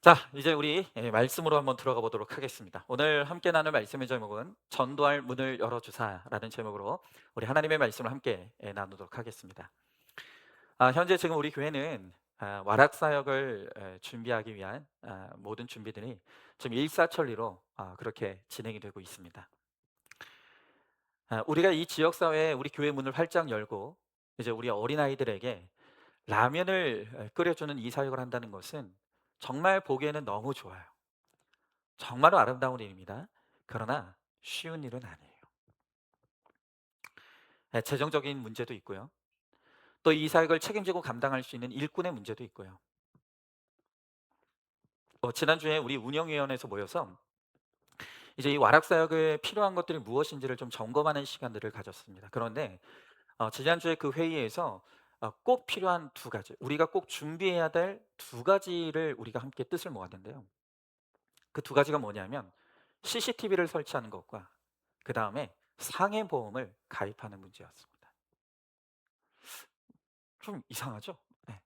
자, 이제 우리 말씀으로 한번 들어가 보도록 하겠습니다. 오늘 함께 나눌 말씀의 제목은 전도할 문을 열어주사라는 제목으로 우리 하나님의 말씀을 함께 나누도록 하겠습니다. 현재 지금 우리 교회는 와락 사역을 준비하기 위한 모든 준비들이 지금 일사천리로 그렇게 진행이 되고 있습니다. 우리가 이 지역 사회에 우리 교회 문을 활짝 열고 이제 우리 어린아이들에게 라면을 끓여주는 이 사역을 한다는 것은 정말 보기에는 너무 좋아요. 정말로 아름다운 일입니다. 그러나 쉬운 일은 아니에요. 재정적인 문제도 있고요. 또 이 사역을 책임지고 감당할 수 있는 일꾼의 문제도 있고요. 지난주에 우리 운영위원회에서 모여서 이제 이 와락 사역에 필요한 것들이 무엇인지를 좀 점검하는 시간들을 가졌습니다. 그런데 지난주에 그 회의에서 꼭 필요한 두 가지, 우리가 꼭 준비해야 될 두 가지를 우리가 함께 뜻을 모았는데요. 그 두 가지가 뭐냐면 CCTV를 설치하는 것과 그 다음에 상해보험을 가입하는 문제였습니다. 좀 이상하죠? 네.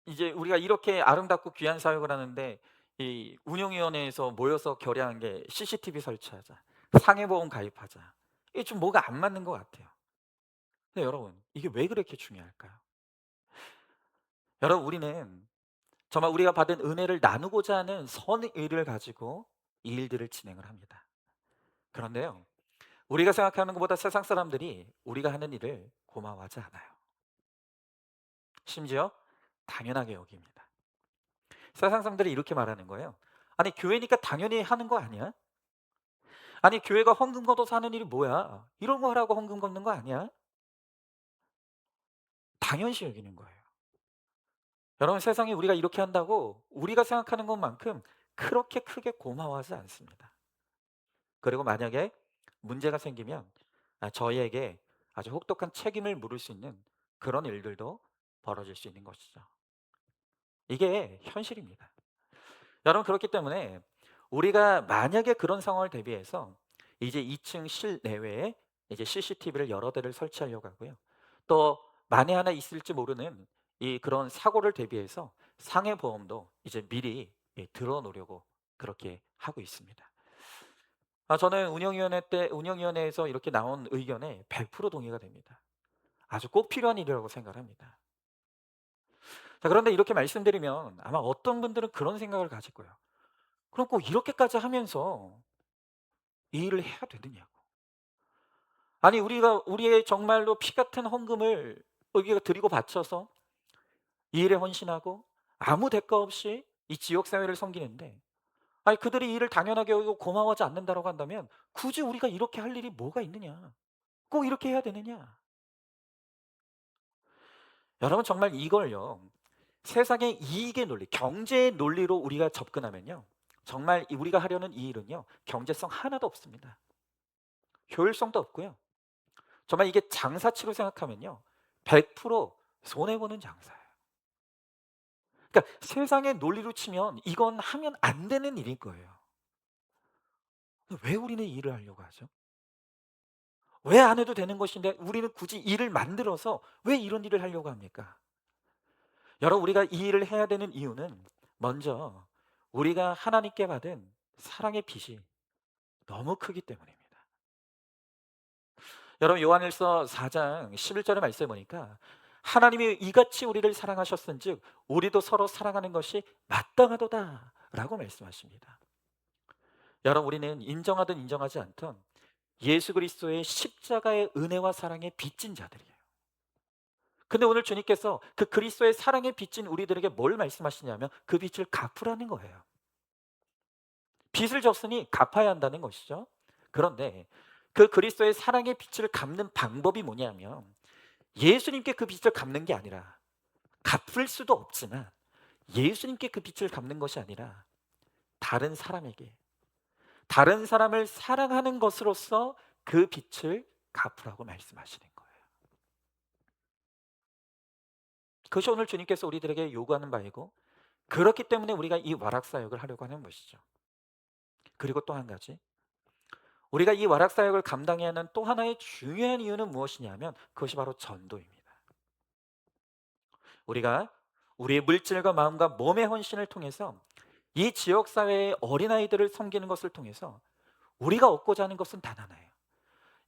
이제 우리가 이렇게 아름답고 귀한 사역을 하는데 이 운영위원회에서 모여서 결의한 게 CCTV 설치하자, 상해보험 가입하자. 이게 좀 뭐가 안 맞는 것 같아요. 근데 여러분, 이게 왜 그렇게 중요할까요? 여러분, 우리는 정말 우리가 받은 은혜를 나누고자 하는 선의를 가지고 이 일들을 진행을 합니다. 그런데요, 우리가 생각하는 것보다 세상 사람들이 우리가 하는 일을 고마워하지 않아요. 심지어 당연하게 여깁니다. 세상 사람들이 이렇게 말하는 거예요. 아니, 교회니까 당연히 하는 거 아니야? 아니, 교회가 헌금 걷어서 하는 일이 뭐야? 이런 거 하라고 헌금 걷는 거 아니야? 당연시 여기는 거예요. 여러분, 세상에 우리가 이렇게 한다고 우리가 생각하는 것만큼 그렇게 크게 고마워하지 않습니다. 그리고 만약에 문제가 생기면 저희에게 아주 혹독한 책임을 물을 수 있는 그런 일들도 벌어질 수 있는 것이죠. 이게 현실입니다. 여러분, 그렇기 때문에 우리가 만약에 그런 상황을 대비해서 이제 2층 실내외에 이제 CCTV를 여러 대를 설치하려고 하고요. 또 만에 하나 있을지 모르는 이 그런 사고를 대비해서 상해 보험도 이제 미리 들어 놓으려고 그렇게 하고 있습니다. 저는 운영위원회에서 이렇게 나온 의견에 100% 동의가 됩니다. 아주 꼭 필요한 일이라고 생각을 합니다. 자, 그런데 이렇게 말씀드리면 아마 어떤 분들은 그런 생각을 가질 거예요. 그럼 꼭 이렇게까지 하면서 이 일을 해야 되느냐고. 아니, 우리가 우리의 정말로 피 같은 헌금을 우리가 드리고 바쳐서 이 일에 헌신하고 아무 대가 없이 이 지역 사회를 섬기는데, 아니 그들이 이 일을 당연하게 여기고 고마워하지 않는다라고 한다면 굳이 우리가 이렇게 할 일이 뭐가 있느냐? 꼭 이렇게 해야 되느냐? 여러분, 정말 이걸요, 세상의 이익의 논리, 경제의 논리로 우리가 접근하면요, 정말 우리가 하려는 이 일은요, 경제성 하나도 없습니다. 효율성도 없고요. 정말 이게 장사치로 생각하면요, 100% 손해보는 장사예요. 그러니까 세상의 논리로 치면 이건 하면 안 되는 일인 거예요. 왜 우리는 이 일을 하려고 하죠? 왜 안 해도 되는 것인데 우리는 굳이 일을 만들어서 왜 이런 일을 하려고 합니까? 여러분, 우리가 이 일을 해야 되는 이유는 먼저 우리가 하나님께 받은 사랑의 빚이 너무 크기 때문입니다. 여러분, 요한일서 4장 11절의 말씀에 보니까 하나님이 이같이 우리를 사랑하셨은즉 우리도 서로 사랑하는 것이 마땅하도다라고 말씀하십니다. 여러분, 우리는 인정하든 인정하지 않든 예수 그리스도의 십자가의 은혜와 사랑에 빚진 자들이에요. 근데 오늘 주님께서 그 그리스도의 사랑에 빚진 우리들에게 뭘 말씀하시냐면 그 빚을 갚으라는 거예요. 빚을 졌으니 갚아야 한다는 것이죠. 그런데 그 그리스도의 사랑의 빚을 갚는 방법이 뭐냐면 예수님께 그 빚을 갚는 게 아니라, 갚을 수도 없지만 예수님께 그 빚을 갚는 것이 아니라 다른 사람에게, 다른 사람을 사랑하는 것으로서 그 빚을 갚으라고 말씀하시는 거예요. 그것이 오늘 주님께서 우리들에게 요구하는 바이고, 그렇기 때문에 우리가 이 와락 사역을 하려고 하는 것이죠. 그리고 또 한 가지, 우리가 이 와락 사역을 감당해야 하는 또 하나의 중요한 이유는 무엇이냐면 그것이 바로 전도입니다. 우리가 우리의 물질과 마음과 몸의 헌신을 통해서 이 지역 사회의 어린아이들을 섬기는 것을 통해서 우리가 얻고자 하는 것은 단 하나예요.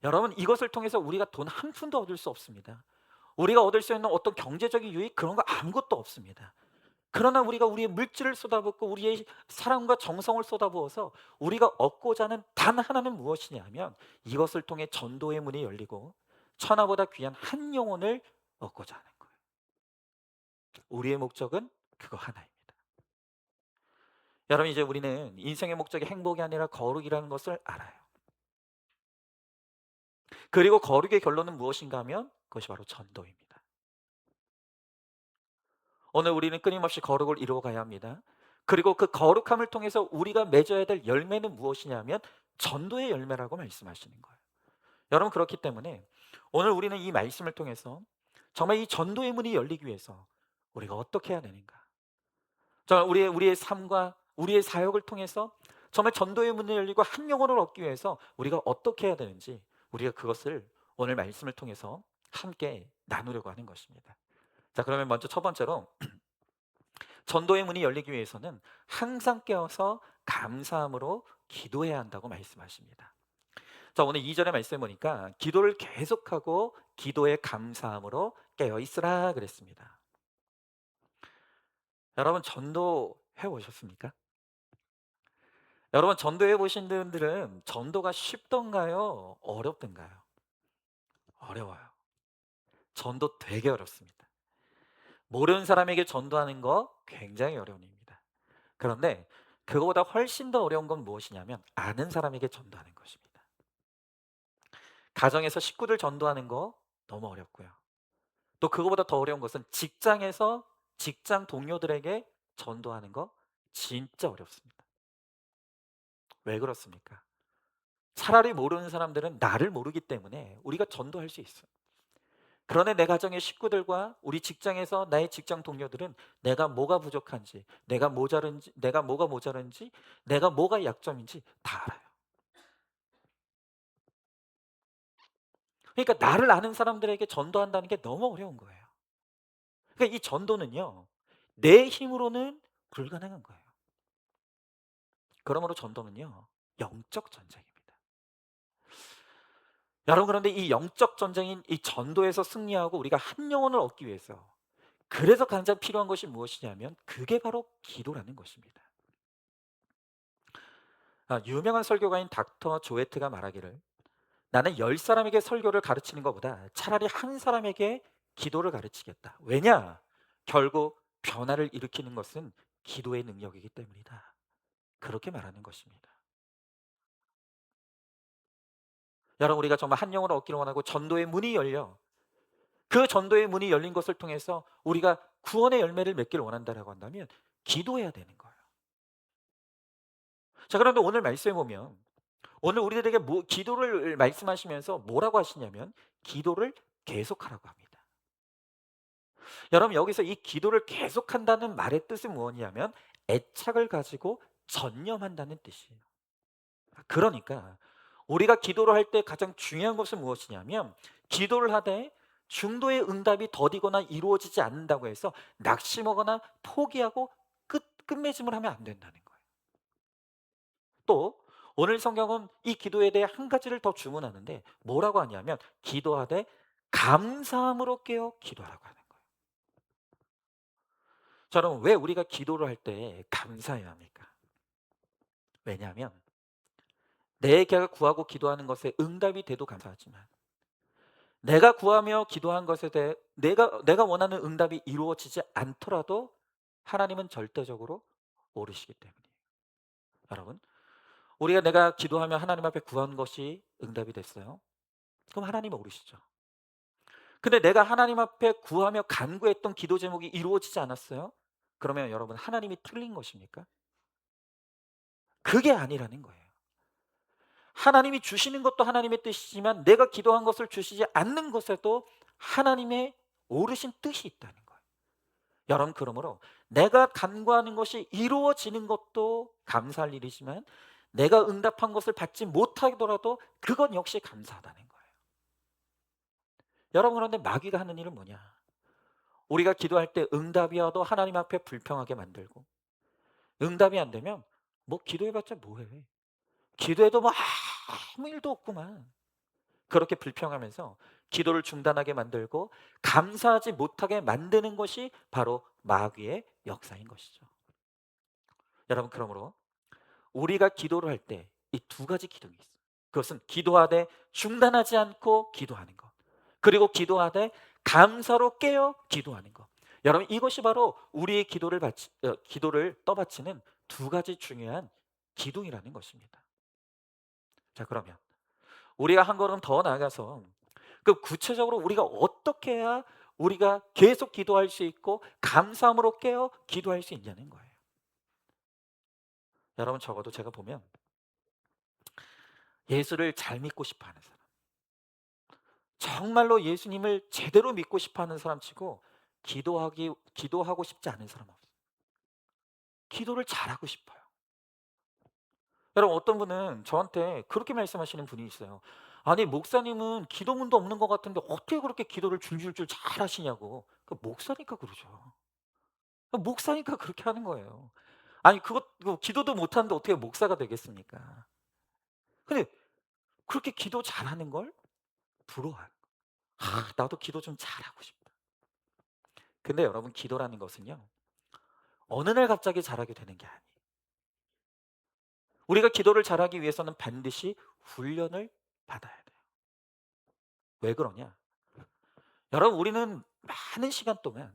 여러분, 이것을 통해서 우리가 돈 한 푼도 얻을 수 없습니다. 우리가 얻을 수 있는 어떤 경제적인 유익, 그런 거 아무것도 없습니다. 그러나 우리가 우리의 물질을 쏟아붓고 우리의 사랑과 정성을 쏟아부어서 우리가 얻고자 하는 단 하나는 무엇이냐 하면, 이것을 통해 전도의 문이 열리고 천하보다 귀한 한 영혼을 얻고자 하는 거예요. 우리의 목적은 그거 하나입니다. 여러분, 이제 우리는 인생의 목적이 행복이 아니라 거룩이라는 것을 알아요. 그리고 거룩의 결론은 무엇인가 하면 그것이 바로 전도입니다. 오늘 우리는 끊임없이 거룩을 이루어 가야 합니다. 그리고 그 거룩함을 통해서 우리가 맺어야 될 열매는 무엇이냐면 전도의 열매라고 말씀하시는 거예요. 여러분, 그렇기 때문에 오늘 우리는 이 말씀을 통해서 정말 이 전도의 문이 열리기 위해서 우리가 어떻게 해야 되는가? 정말 우리의 삶과 우리의 사역을 통해서 정말 전도의 문이 열리고 한 영혼을 얻기 위해서 우리가 어떻게 해야 되는지, 우리가 그것을 오늘 말씀을 통해서 함께 나누려고 하는 것입니다. 자, 그러면 먼저 첫 번째로 전도의 문이 열리기 위해서는 항상 깨어서 감사함으로 기도해야 한다고 말씀하십니다. 자, 오늘 2절의 말씀에 보니까 기도를 계속하고 기도에 감사함으로 깨어 있으라 그랬습니다. 여러분, 전도해 보셨습니까? 여러분, 전도해 보신 분들은 전도가 쉽던가요? 어렵던가요? 어려워요. 전도 되게 어렵습니다. 모르는 사람에게 전도하는 거 굉장히 어려운 일입니다. 그런데 그거보다 훨씬 더 어려운 건 무엇이냐면 아는 사람에게 전도하는 것입니다. 가정에서 식구들 전도하는 거 너무 어렵고요. 또 그거보다 더 어려운 것은 직장에서 직장 동료들에게 전도하는 거 진짜 어렵습니다. 왜 그렇습니까? 차라리 모르는 사람들은 나를 모르기 때문에 우리가 전도할 수 있어요. 그런데 내 가정의 식구들과 우리 직장에서 나의 직장 동료들은 내가 뭐가 부족한지, 내가 뭐가 모자른지, 내가 뭐가 약점인지 다 알아요. 그러니까 나를 아는 사람들에게 전도한다는 게 너무 어려운 거예요. 그러니까 이 전도는요, 내 힘으로는 불가능한 거예요. 그러므로 전도는요, 영적 전쟁입니다. 여러분, 그런데 이 영적 전쟁인 이 전도에서 승리하고 우리가 한 영혼을 얻기 위해서, 그래서 가장 필요한 것이 무엇이냐면 그게 바로 기도라는 것입니다. 유명한 설교가인 닥터 조에트가 말하기를, 나는 10사람에게 설교를 가르치는 것보다 차라리 한 사람에게 기도를 가르치겠다. 왜냐? 결국 변화를 일으키는 것은 기도의 능력이기 때문이다. 그렇게 말하는 것입니다. 여러분, 우리가 정말 한 영혼을 얻기를 원하고 전도의 문이 열려 그 전도의 문이 열린 것을 통해서 우리가 구원의 열매를 맺기를 원한다라고 한다면 기도해야 되는 거예요. 자, 그런데 오늘 말씀해 보면 오늘 우리들에게 기도를 말씀하시면서 뭐라고 하시냐면 기도를 계속하라고 합니다. 여러분, 여기서 이 기도를 계속한다는 말의 뜻은 무엇이냐면 애착을 가지고 전념한다는 뜻이에요. 그러니까 우리가 기도를 할 때 가장 중요한 것은 무엇이냐면 기도를 하되 중도의 응답이 더디거나 이루어지지 않는다고 해서 낙심하거나 포기하고 끝맺음을 하면 안 된다는 거예요. 또 오늘 성경은 이 기도에 대해 한 가지를 더 주문하는데 뭐라고 하냐면 기도하되 감사함으로 깨어 기도하라고 하는 거예요. 자, 여러분, 왜 우리가 기도를 할 때 감사해야 합니까? 왜냐하면 내가 구하고 기도하는 것에 응답이 돼도 감사하지만 내가 구하며 기도한 것에 대해 내가 원하는 응답이 이루어지지 않더라도 하나님은 절대적으로 모르시기 때문이에요. 여러분, 내가 기도하며 하나님 앞에 구한 것이 응답이 됐어요. 그럼 하나님은 모르시죠. 근데 내가 하나님 앞에 구하며 간구했던 기도 제목이 이루어지지 않았어요. 그러면 여러분, 하나님이 틀린 것입니까? 그게 아니라는 거예요. 하나님이 주시는 것도 하나님의 뜻이지만 내가 기도한 것을 주시지 않는 것에도 하나님의 오르신 뜻이 있다는 거예요. 여러분, 그러므로 내가 간구하는 것이 이루어지는 것도 감사할 일이지만 내가 응답한 것을 받지 못하더라도 그건 역시 감사하다는 거예요. 여러분, 그런데 마귀가 하는 일은 뭐냐? 우리가 기도할 때 응답이 와도 하나님 앞에 불평하게 만들고, 응답이 안 되면 뭐 기도해봤자 뭐해. 기도해도 뭐 아무 일도 없구만. 그렇게 불평하면서 기도를 중단하게 만들고 감사하지 못하게 만드는 것이 바로 마귀의 역사인 것이죠. 여러분, 그러므로 우리가 기도를 할 때 이 두 가지 기둥이 있어요. 그것은 기도하되 중단하지 않고 기도하는 것, 그리고 기도하되 감사로 깨어 기도하는 것. 여러분, 이것이 바로 우리의 기도를 떠받치는 두 가지 중요한 기둥이라는 것입니다. 자, 그러면 우리가 한 걸음 더 나아가서 그 구체적으로 우리가 어떻게 해야 우리가 계속 기도할 수 있고 감사함으로 깨어 기도할 수 있냐는 거예요. 여러분, 적어도 제가 보면 예수를 잘 믿고 싶어 하는 사람, 정말로 예수님을 제대로 믿고 싶어 하는 사람 치고 기도하고 싶지 않은 사람 없어요. 기도를 잘하고 싶어요. 여러분, 어떤 분은 저한테 그렇게 말씀하시는 분이 있어요. 아니, 목사님은 기도문도 없는 것 같은데 어떻게 그렇게 기도를 줄줄줄 잘 하시냐고. 그 목사니까 그러죠. 목사니까 그렇게 하는 거예요. 아니, 기도도 못하는데 어떻게 목사가 되겠습니까? 근데 그렇게 기도 잘하는 걸 부러워요. 나도 기도 좀 잘하고 싶다. 근데 여러분, 기도라는 것은요, 어느 날 갑자기 잘하게 되는 게 아니에요. 우리가 기도를 잘하기 위해서는 반드시 훈련을 받아야 돼요. 왜 그러냐? 여러분, 우리는 많은 시간 동안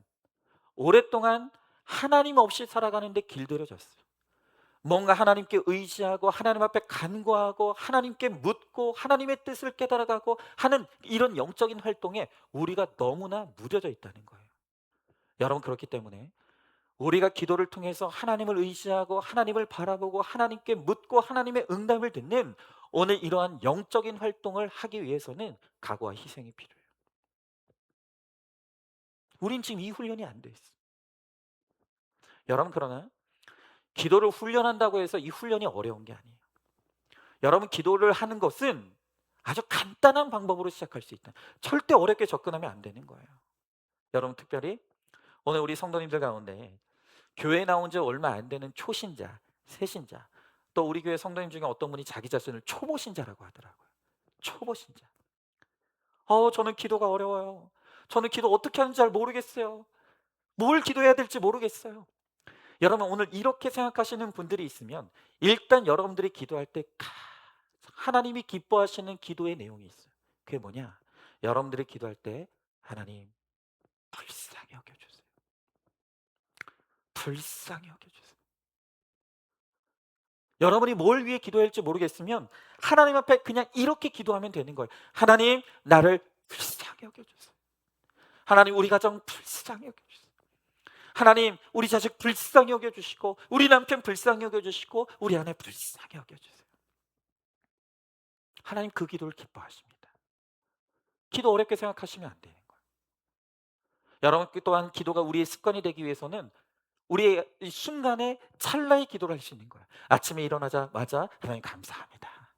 오랫동안 하나님 없이 살아가는데 길들여졌어요. 뭔가 하나님께 의지하고 하나님 앞에 간구하고 하나님께 묻고 하나님의 뜻을 깨달아가고 하는 이런 영적인 활동에 우리가 너무나 무뎌져 있다는 거예요. 여러분, 그렇기 때문에 우리가 기도를 통해서 하나님을 의지하고 하나님을 바라보고 하나님께 묻고 하나님의 응답을 듣는 오늘 이러한 영적인 활동을 하기 위해서는 각오와 희생이 필요해요. 우린 지금 이 훈련이 안 돼 있어. 여러분, 그러나 기도를 훈련한다고 해서 이 훈련이 어려운 게 아니에요. 여러분, 기도를 하는 것은 아주 간단한 방법으로 시작할 수 있다. 절대 어렵게 접근하면 안 되는 거예요. 여러분, 특별히 오늘 우리 성도님들 가운데 교회 나온 지 얼마 안 되는 초신자, 새신자, 또 우리 교회 성도님 중에 어떤 분이 자기 자신을 초보신자라고 하더라고요. 초보신자. 저는 기도가 어려워요. 저는 기도 어떻게 하는지 잘 모르겠어요. 뭘 기도해야 될지 모르겠어요. 여러분, 오늘 이렇게 생각하시는 분들이 있으면 일단 여러분들이 기도할 때 하나님이 기뻐하시는 기도의 내용이 있어요. 그게 뭐냐? 여러분들이 기도할 때 하나님, 불쌍히 여겨주세요. 불쌍히 여겨주세요. 여러분이 뭘 위해 기도해야 할지 모르겠으면 하나님 앞에 그냥 이렇게 기도하면 되는 거예요. 하나님, 나를 불쌍히 여겨주세요. 하나님, 우리 가정 불쌍히 여겨주세요. 하나님, 우리 자식 불쌍히 여겨주시고 우리 남편 불쌍히 여겨주시고 우리 아내 불쌍히 여겨주세요. 하나님 그 기도를 기뻐하십니다. 기도 어렵게 생각하시면 안 되는 거예요. 여러분, 또한 기도가 우리의 습관이 되기 위해서는 우리의 이 순간에 찰나의 기도를 할 수 있는 거예요. 아침에 일어나자마자 하나님 감사합니다.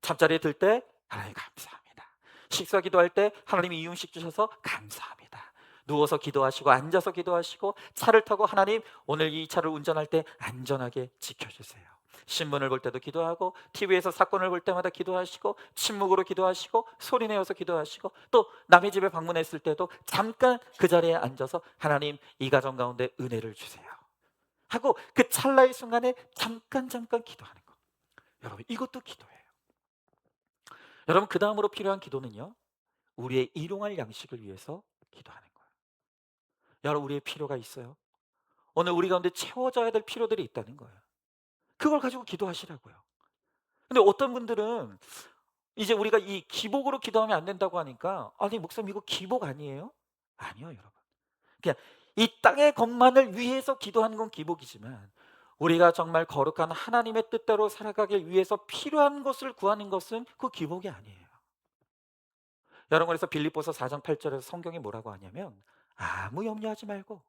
잠자리에 들 때 하나님 감사합니다. 식사 기도할 때 하나님이 이 음식 주셔서 감사합니다. 누워서 기도하시고 앉아서 기도하시고 차를 타고 하나님, 오늘 이 차를 운전할 때 안전하게 지켜주세요. 신문을 볼 때도 기도하고 TV에서 사건을 볼 때마다 기도하시고 침묵으로 기도하시고 소리내어서 기도하시고 또 남의 집에 방문했을 때도 잠깐 그 자리에 앉아서 하나님, 이 가정 가운데 은혜를 주세요 하고 그 찰나의 순간에 잠깐 기도하는 거. 여러분, 이것도 기도예요. 여러분, 그 다음으로 필요한 기도는요, 우리의 일용할 양식을 위해서 기도하는 거예요. 여러분, 우리의 필요가 있어요. 오늘 우리 가운데 채워져야 될 필요들이 있다는 거예요. 그걸 가지고 기도하시라고요. 근데 어떤 분들은 이제 우리가 이 기복으로 기도하면 안 된다고 하니까, 아니 목사님, 이거 기복 아니에요? 아니요, 여러분. 그냥 이 땅의 것만을 위해서 기도하는 건 기복이지만 우리가 정말 거룩한 하나님의 뜻대로 살아가길 위해서 필요한 것을 구하는 것은 그 기복이 아니에요. 여러분, 그래서 빌립보서 4장 8절에서 성경이 뭐라고 하냐면, 아무 염려하지 말고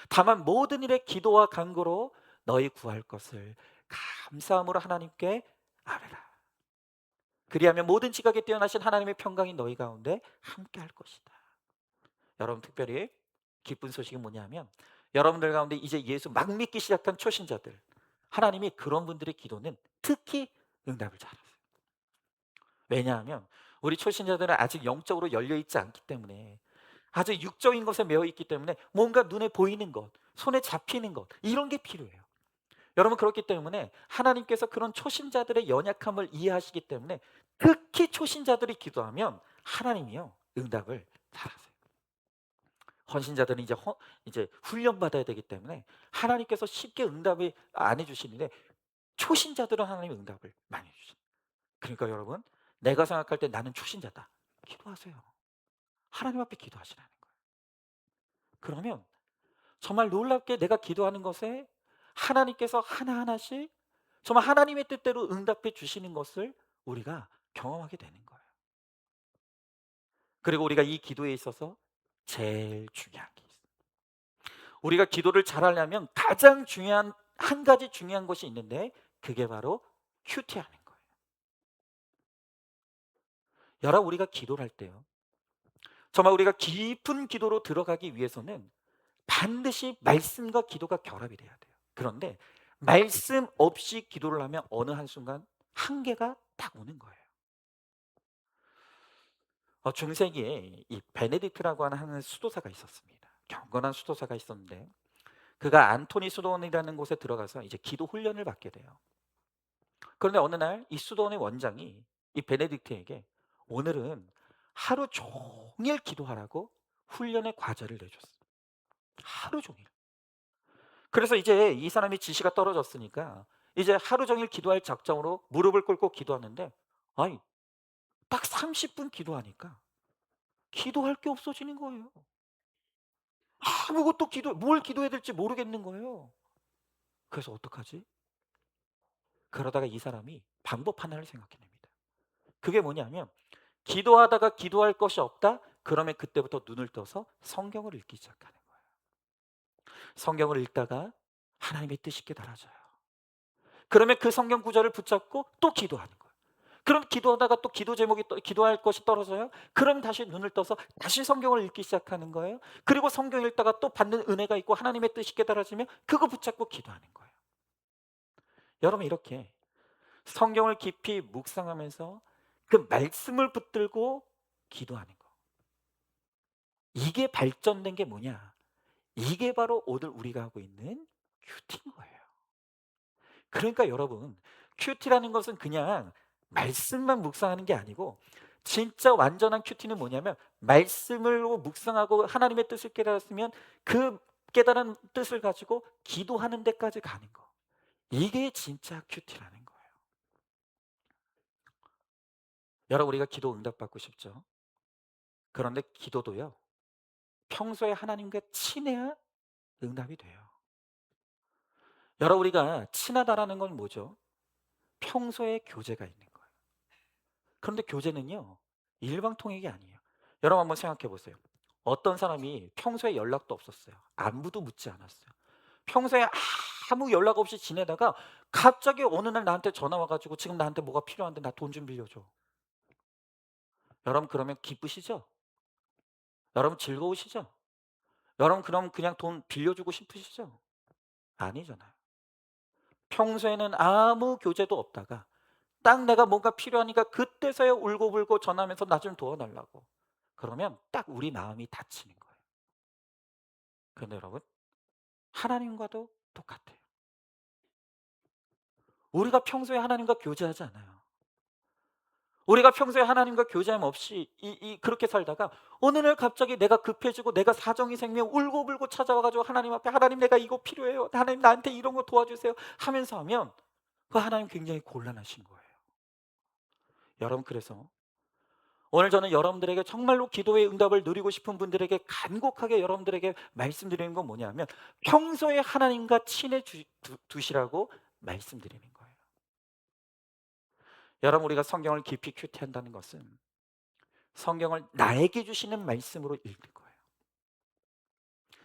다만 모든 일에 기도와 간구로 너희 구할 것을 감사함으로 하나님께 아뢰라. 그리하면 모든 지각에 뛰어나신 하나님의 평강이 너희 가운데 함께 할 것이다. 여러분, 특별히 기쁜 소식이 뭐냐면 여러분들 가운데 이제 예수 막 믿기 시작한 초신자들, 하나님이 그런 분들의 기도는 특히 응답을 잘하세요. 왜냐하면 우리 초신자들은 아직 영적으로 열려 있지 않기 때문에, 아주 육적인 것에 매여 있기 때문에 뭔가 눈에 보이는 것, 손에 잡히는 것, 이런 게 필요해요. 여러분, 그렇기 때문에 하나님께서 그런 초신자들의 연약함을 이해하시기 때문에 특히 초신자들이 기도하면 하나님이요 응답을 잘하세요. 헌신자들은 이제 훈련 받아야 되기 때문에 하나님께서 쉽게 응답을 안 해주시는데, 초신자들은 하나님 응답을 많이 해주세요. 그러니까 여러분, 내가 생각할 때 나는 초신자다, 기도하세요. 하나님 앞에 기도하시라는 거예요. 그러면 정말 놀랍게 내가 기도하는 것에 하나님께서 하나하나씩 정말 하나님의 뜻대로 응답해 주시는 것을 우리가 경험하게 되는 거예요. 그리고 우리가 이 기도에 있어서 제일 중요한 게 있어요. 우리가 기도를 잘하려면 가장 중요한 한 가지 중요한 것이 있는데, 그게 바로 큐티하는 거예요. 여러분, 우리가 기도를 할 때요, 정말 우리가 깊은 기도로 들어가기 위해서는 반드시 말씀과 기도가 결합이 돼야 돼요. 그런데 말씀 없이 기도를 하면 어느 한순간 한계가 딱 오는 거예요. 중세기에 이 베네딕트라고 하는 수도사가 있었습니다. 경건한 수도사가 있었는데, 그가 안토니 수도원이라는 곳에 들어가서 이제 기도 훈련을 받게 돼요. 그런데 어느 날 이 수도원의 원장이 이 베네딕트에게 오늘은 하루 종일 기도하라고 훈련의 과제를 내줬어요. 하루 종일. 그래서 이제 이 사람이 지시가 떨어졌으니까 이제 하루 종일 기도할 작정으로 무릎을 꿇고 기도하는데, 아니, 딱 30분 기도하니까 기도할 게 없어지는 거예요. 아무것도 뭘 기도해야 될지 모르겠는 거예요. 그래서 어떡하지? 그러다가 이 사람이 방법 하나를 생각해냅니다. 그게 뭐냐면, 기도하다가 기도할 것이 없다? 그러면 그때부터 눈을 떠서 성경을 읽기 시작하는 거예요. 성경을 읽다가 하나님의 뜻이 깨달아져요. 그러면 그 성경 구절을 붙잡고 또 기도하는 거예요. 그럼 기도하다가 또 기도할 것이 떨어져요. 그럼 다시 눈을 떠서 다시 성경을 읽기 시작하는 거예요. 그리고 성경 읽다가 또 받는 은혜가 있고 하나님의 뜻이 깨달아지면 그거 붙잡고 기도하는 거예요. 여러분, 이렇게 성경을 깊이 묵상하면서 그 말씀을 붙들고 기도하는 거, 이게 발전된 게 뭐냐? 이게 바로 오늘 우리가 하고 있는 큐티인 거예요. 그러니까 여러분, 큐티라는 것은 그냥 말씀만 묵상하는 게 아니고, 진짜 완전한 큐티는 뭐냐면 말씀으로 묵상하고 하나님의 뜻을 깨달았으면 그 깨달은 뜻을 가지고 기도하는 데까지 가는 거, 이게 진짜 큐티라는 거예요. 여러분, 우리가 기도 응답받고 싶죠? 그런데 기도도요, 평소에 하나님과 친해야 응답이 돼요. 여러분, 우리가 친하다라는 건 뭐죠? 평소에 교제가 있는 거예요. 그런데 교제는요, 일방통행이 아니에요. 여러분, 한번 생각해 보세요. 어떤 사람이 평소에 연락도 없었어요. 안부도 묻지 않았어요. 평소에 아무 연락 없이 지내다가 갑자기 어느 날 나한테 전화 와가지고 지금 나한테 뭐가 필요한데 나 돈 좀 빌려줘. 여러분, 그러면 기쁘시죠? 여러분, 즐거우시죠? 여러분, 그럼 그냥 돈 빌려주고 싶으시죠? 아니잖아요. 평소에는 아무 교제도 없다가 딱 내가 뭔가 필요하니까 그때서야 울고불고 전화하면서 나 좀 도와달라고. 그러면 딱 우리 마음이 다치는 거예요. 그런데 여러분, 하나님과도 똑같아요. 우리가 평소에 하나님과 교제하지 않아요. 우리가 평소에 하나님과 교제함 없이 그렇게 살다가 어느 날 갑자기 내가 급해지고 내가 사정이 생기면 울고불고 찾아와가지고 하나님 앞에, 하나님 내가 이거 필요해요, 하나님 나한테 이런 거 도와주세요 하면서 하면 그 하나님 굉장히 곤란하신 거예요. 여러분, 그래서 오늘 저는 여러분들에게 정말로 기도의 응답을 누리고 싶은 분들에게 간곡하게 여러분들에게 말씀드리는 건 뭐냐면, 평소에 하나님과 두시라고 말씀드리는 거예요. 여러분, 우리가 성경을 깊이 큐티한다는 것은 성경을 나에게 주시는 말씀으로 읽는 거예요.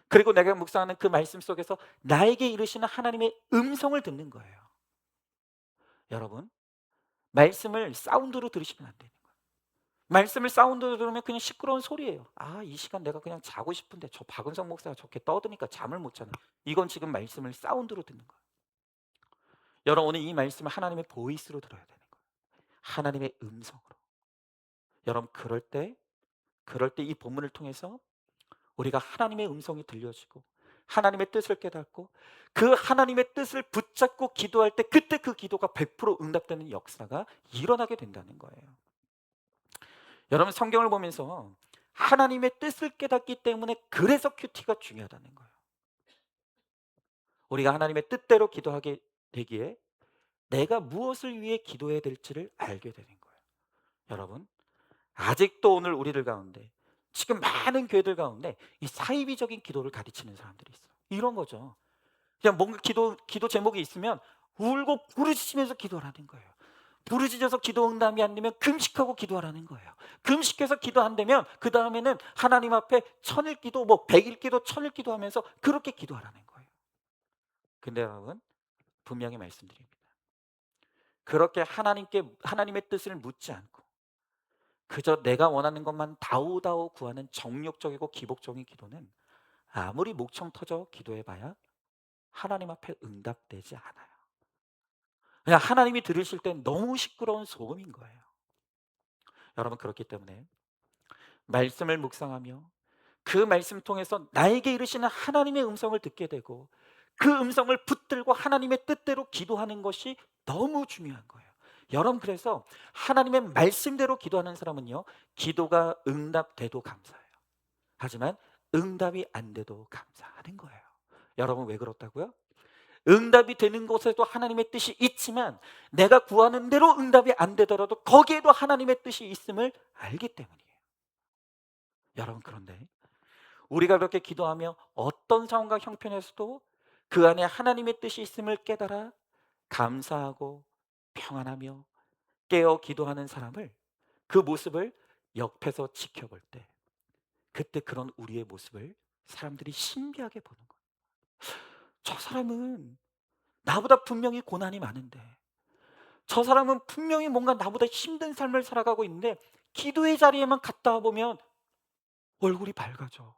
그리고 내가 묵상하는 그 말씀 속에서 나에게 이르시는 하나님의 음성을 듣는 거예요. 여러분, 말씀을 사운드로 들으시면 안 되는 거예요. 말씀을 사운드 들으면 그냥 시끄러운 소리예요. '아 이 시간 내가 그냥 자고 싶은데 저 박은성 목사가 저렇게 떠드니까 잠을 못 자네.' 이건 지금 말씀을 사운드로 듣는 거예요. 여러분 오늘 이 말씀을 하나님의 보이스로 들어야 되는 거예요. 하나님의 음성으로. 여러분 그럴 때 이 본문을 통해서 우리가 하나님의 음성이 들려지고 하나님의 뜻을 깨닫고 그 하나님의 뜻을 붙잡고 기도할 때 그때 그 기도가 100% 응답되는 역사가 일어나게 된다는 거예요. 여러분 성경을 보면서 하나님의 뜻을 깨닫기 때문에 그래서 큐티가 중요하다는 거예요. 우리가 하나님의 뜻대로 기도하게 되기에 내가 무엇을 위해 기도해야 될지를 알게 되는 거예요. 여러분 아직도 오늘 우리들 가운데 지금 많은 교회들 가운데 이 사이비적인 기도를 가르치는 사람들이 있어요. 이런 거죠. 그냥 뭔가 기도 제목이 있으면 울고 부르짖으면서 기도하라는 거예요. 부르짖어서 기도 응답이 안 되면 금식하고 기도하라는 거예요. 금식해서 기도 안 되면 그다음에는 하나님 앞에 천일 기도 뭐 백일 기도 천일 기도하면서 그렇게 기도하라는 거예요. 근데 여러분 분명히 말씀드립니다. 그렇게 하나님의 뜻을 묻지 않고 그저 내가 원하는 것만 다오다오 구하는 정욕적이고 기복적인 기도는 아무리 목청 터져 기도해봐야 하나님 앞에 응답되지 않아요. 그냥 하나님이 들으실 땐 너무 시끄러운 소음인 거예요. 여러분 그렇기 때문에 말씀을 묵상하며 그 말씀 통해서 나에게 이르시는 하나님의 음성을 듣게 되고 그 음성을 붙들고 하나님의 뜻대로 기도하는 것이 너무 중요한 거예요. 여러분 그래서 하나님의 말씀대로 기도하는 사람은요 기도가 응답돼도 감사해요. 하지만 응답이 안 돼도 감사하는 거예요. 여러분 왜 그렇다고요? 응답이 되는 곳에도 하나님의 뜻이 있지만 내가 구하는 대로 응답이 안 되더라도 거기에도 하나님의 뜻이 있음을 알기 때문이에요. 여러분 그런데 우리가 그렇게 기도하며 어떤 상황과 형편에서도 그 안에 하나님의 뜻이 있음을 깨달아 감사하고 평안하며 깨어 기도하는 사람을 그 모습을 옆에서 지켜볼 때 그때 그런 우리의 모습을 사람들이 신비하게 보는 거예요. 저 사람은 나보다 분명히 고난이 많은데 저 사람은 분명히 뭔가 나보다 힘든 삶을 살아가고 있는데 기도의 자리에만 갔다 보면 얼굴이 밝아져.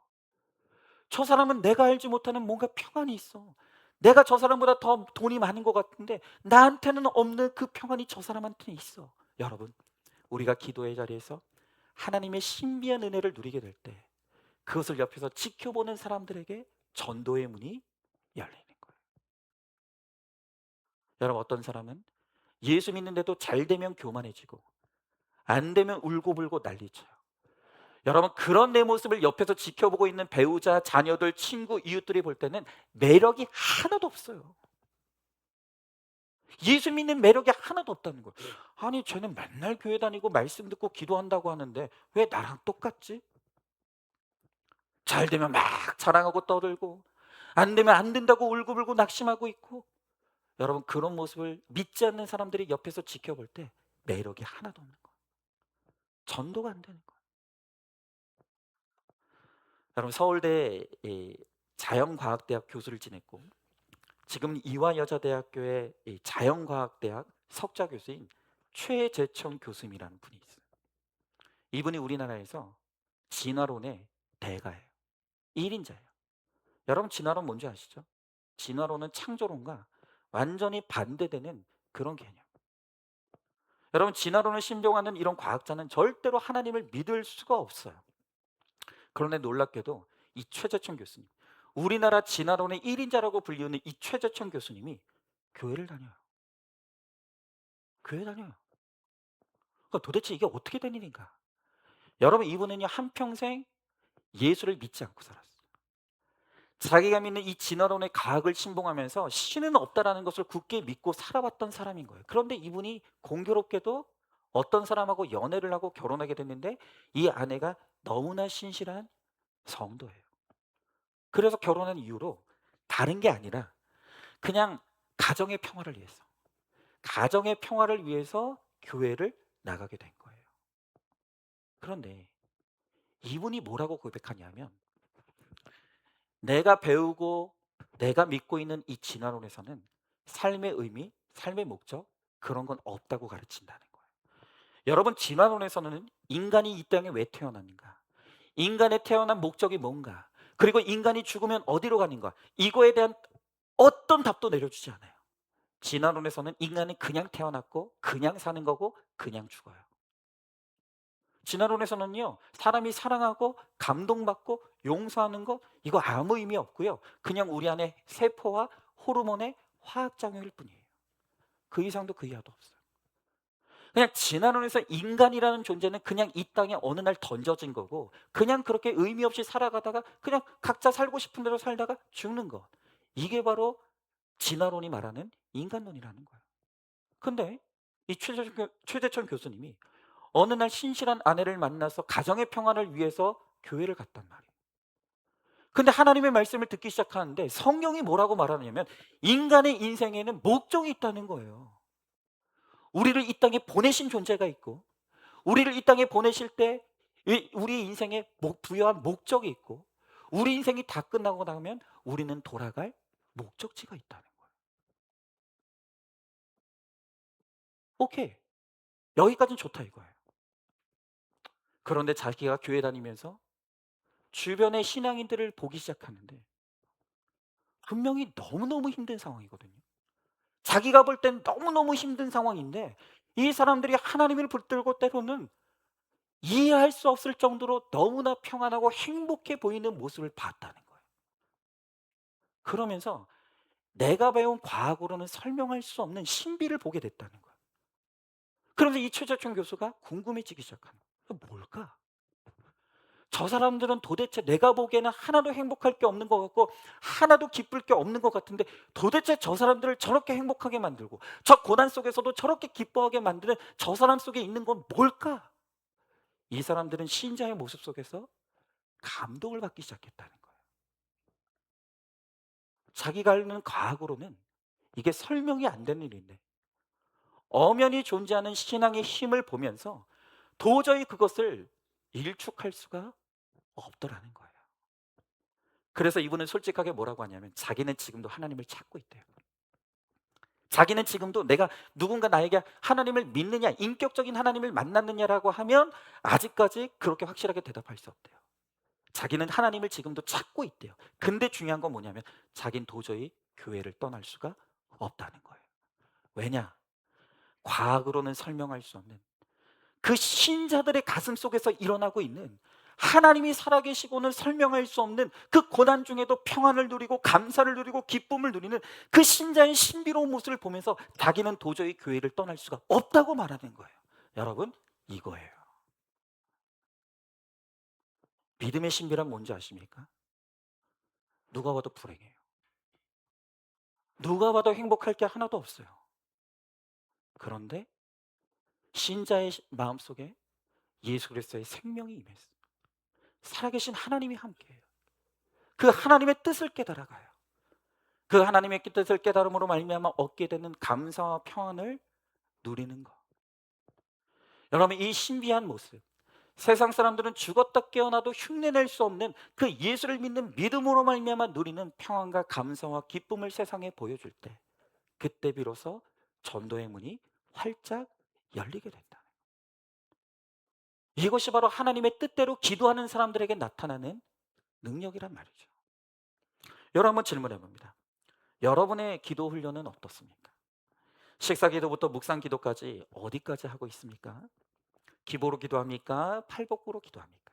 저 사람은 내가 알지 못하는 뭔가 평안이 있어. 내가 저 사람보다 더 돈이 많은 것 같은데 나한테는 없는 그 평안이 저 사람한테는 있어. 여러분, 우리가 기도의 자리에서 하나님의 신비한 은혜를 누리게 될 때 그것을 옆에서 지켜보는 사람들에게 전도의 문이 열리는 거예요. 여러분, 어떤 사람은 예수 믿는데도 잘 되면 교만해지고 안 되면 울고불고 난리쳐요. 여러분 그런 내 모습을 옆에서 지켜보고 있는 배우자, 자녀들, 친구, 이웃들이 볼 때는 매력이 하나도 없어요. 예수 믿는 매력이 하나도 없다는 거예요. 아니 쟤는 맨날 교회 다니고 말씀 듣고 기도한다고 하는데 왜 나랑 똑같지? 잘 되면 막 자랑하고 떠들고 안 되면 안 된다고 울고불고 낙심하고 있고 여러분 그런 모습을 믿지 않는 사람들이 옆에서 지켜볼 때 매력이 하나도 없는 거예요. 전도가 안 되는 거예요. 여러분 서울대 이 자연과학대학 교수를 지냈고 지금 이화여자대학교의 이 자연과학대학 석좌 교수인 최재청 교수님이라는 분이 있어요. 이분이 우리나라에서 진화론의 대가예요. 1인자예요. 여러분 진화론 뭔지 아시죠? 진화론은 창조론과 완전히 반대되는 그런 개념. 여러분 진화론을 신봉하는 이런 과학자는 절대로 하나님을 믿을 수가 없어요. 그런데 놀랍게도 이 최재청 교수님, 우리나라 진화론의 1인자라고 불리우는 이 최재청 교수님이 교회를 다녀요. 교회 다녀요. 그러니까 도대체 이게 어떻게 된 일인가? 여러분 이분은요 한평생 예수를 믿지 않고 살았어요. 자기가 믿는 이 진화론의 과학을 신봉하면서 신은 없다라는 것을 굳게 믿고 살아왔던 사람인 거예요. 그런데 이분이 공교롭게도 어떤 사람하고 연애를 하고 결혼하게 됐는데 이 아내가 너무나 신실한 성도예요. 그래서 결혼한 이유로 다른 게 아니라 그냥 가정의 평화를 위해서 가정의 평화를 위해서 교회를 나가게 된 거예요. 그런데 이분이 뭐라고 고백하냐면 내가 배우고 내가 믿고 있는 이 진화론에서는 삶의 의미, 삶의 목적 그런 건 없다고 가르친다는 거예요. 여러분, 진화론에서는 인간이 이 땅에 왜 태어났는가? 인간의 태어난 목적이 뭔가? 그리고 인간이 죽으면 어디로 가는가? 이거에 대한 어떤 답도 내려주지 않아요. 진화론에서는 인간은 그냥 태어났고 그냥 사는 거고 그냥 죽어요. 진화론에서는요, 사람이 사랑하고 감동받고 용서하는 거 이거 아무 의미 없고요. 그냥 우리 안에 세포와 호르몬의 화학작용일 뿐이에요. 그 이상도 그 이하도 없어요. 그냥 진화론에서 인간이라는 존재는 그냥 이 땅에 어느 날 던져진 거고 그냥 그렇게 의미 없이 살아가다가 그냥 각자 살고 싶은 대로 살다가 죽는 것. 이게 바로 진화론이 말하는 인간론이라는 거예요. 근데 이 최재천 교수님이 어느 날 신실한 아내를 만나서 가정의 평안을 위해서 교회를 갔단 말이에요. 근데 하나님의 말씀을 듣기 시작하는데 성경이 뭐라고 말하냐면 인간의 인생에는 목적이 있다는 거예요. 우리를 이 땅에 보내신 존재가 있고 우리를 이 땅에 보내실 때 우리 인생에 부여한 목적이 있고 우리 인생이 다 끝나고 나면 우리는 돌아갈 목적지가 있다는 거예요. 오케이. 여기까지는 좋다 이거예요. 그런데 자기가 교회 다니면서 주변의 신앙인들을 보기 시작하는데 분명히 너무너무 힘든 상황이거든요. 자기가 볼 땐 너무너무 힘든 상황인데 이 사람들이 하나님을 붙들고 때로는 이해할 수 없을 정도로 너무나 평안하고 행복해 보이는 모습을 봤다는 거예요. 그러면서 내가 배운 과학으로는 설명할 수 없는 신비를 보게 됐다는 거예요. 그러면서 이 최재천 교수가 궁금해지기 시작하는 거예요. 뭘까? 저 사람들은 도대체 내가 보기에는 하나도 행복할 게 없는 것 같고 하나도 기쁠 게 없는 것 같은데 도대체 저 사람들을 저렇게 행복하게 만들고 저 고난 속에서도 저렇게 기뻐하게 만드는 저 사람 속에 있는 건 뭘까? 이 사람들은 신자의 모습 속에서 감동을 받기 시작했다는 거예요. 자기가 아는 과학으로는 이게 설명이 안 되는 일인데 엄연히 존재하는 신앙의 힘을 보면서 도저히 그것을 일축할 수가 없더라는 거예요. 그래서 이분은 솔직하게 뭐라고 하냐면 자기는 지금도 하나님을 찾고 있대요. 자기는 지금도 내가 누군가 나에게 하나님을 믿느냐, 인격적인 하나님을 만났느냐라고 하면 아직까지 그렇게 확실하게 대답할 수 없대요. 자기는 하나님을 지금도 찾고 있대요. 근데 중요한 건 뭐냐면 자기는 도저히 교회를 떠날 수가 없다는 거예요. 왜냐? 과학으로는 설명할 수 없는 그 신자들의 가슴 속에서 일어나고 있는 하나님이 살아계시고는 설명할 수 없는 그 고난 중에도 평안을 누리고 감사를 누리고 기쁨을 누리는 그 신자의 신비로운 모습을 보면서 자기는 도저히 교회를 떠날 수가 없다고 말하는 거예요. 여러분, 이거예요. 믿음의 신비란 뭔지 아십니까? 누가 봐도 불행해요. 누가 봐도 행복할 게 하나도 없어요. 그런데 신자의 마음속에 예수 그리스도의 생명이 임했어요. 살아계신 하나님이 함께해요. 그 하나님의 뜻을 깨달아가요. 그 하나님의 뜻을 깨달음으로 말미암아 얻게 되는 감사와 평안을 누리는 것. 여러분, 이 신비한 모습, 세상 사람들은 죽었다 깨어나도 흉내낼 수 없는 그 예수를 믿는 믿음으로 말미암아 누리는 평안과 감사와 기쁨을 세상에 보여줄 때 그때 비로소 전도의 문이 활짝 열리게 된다. 이것이 바로 하나님의 뜻대로 기도하는 사람들에게 나타나는 능력이란 말이죠. 여러분, 한번 질문해 봅니다. 여러분의 기도 훈련은 어떻습니까? 식사 기도부터 묵상 기도까지 어디까지 하고 있습니까? 기보로 기도합니까? 팔복으로 기도합니까?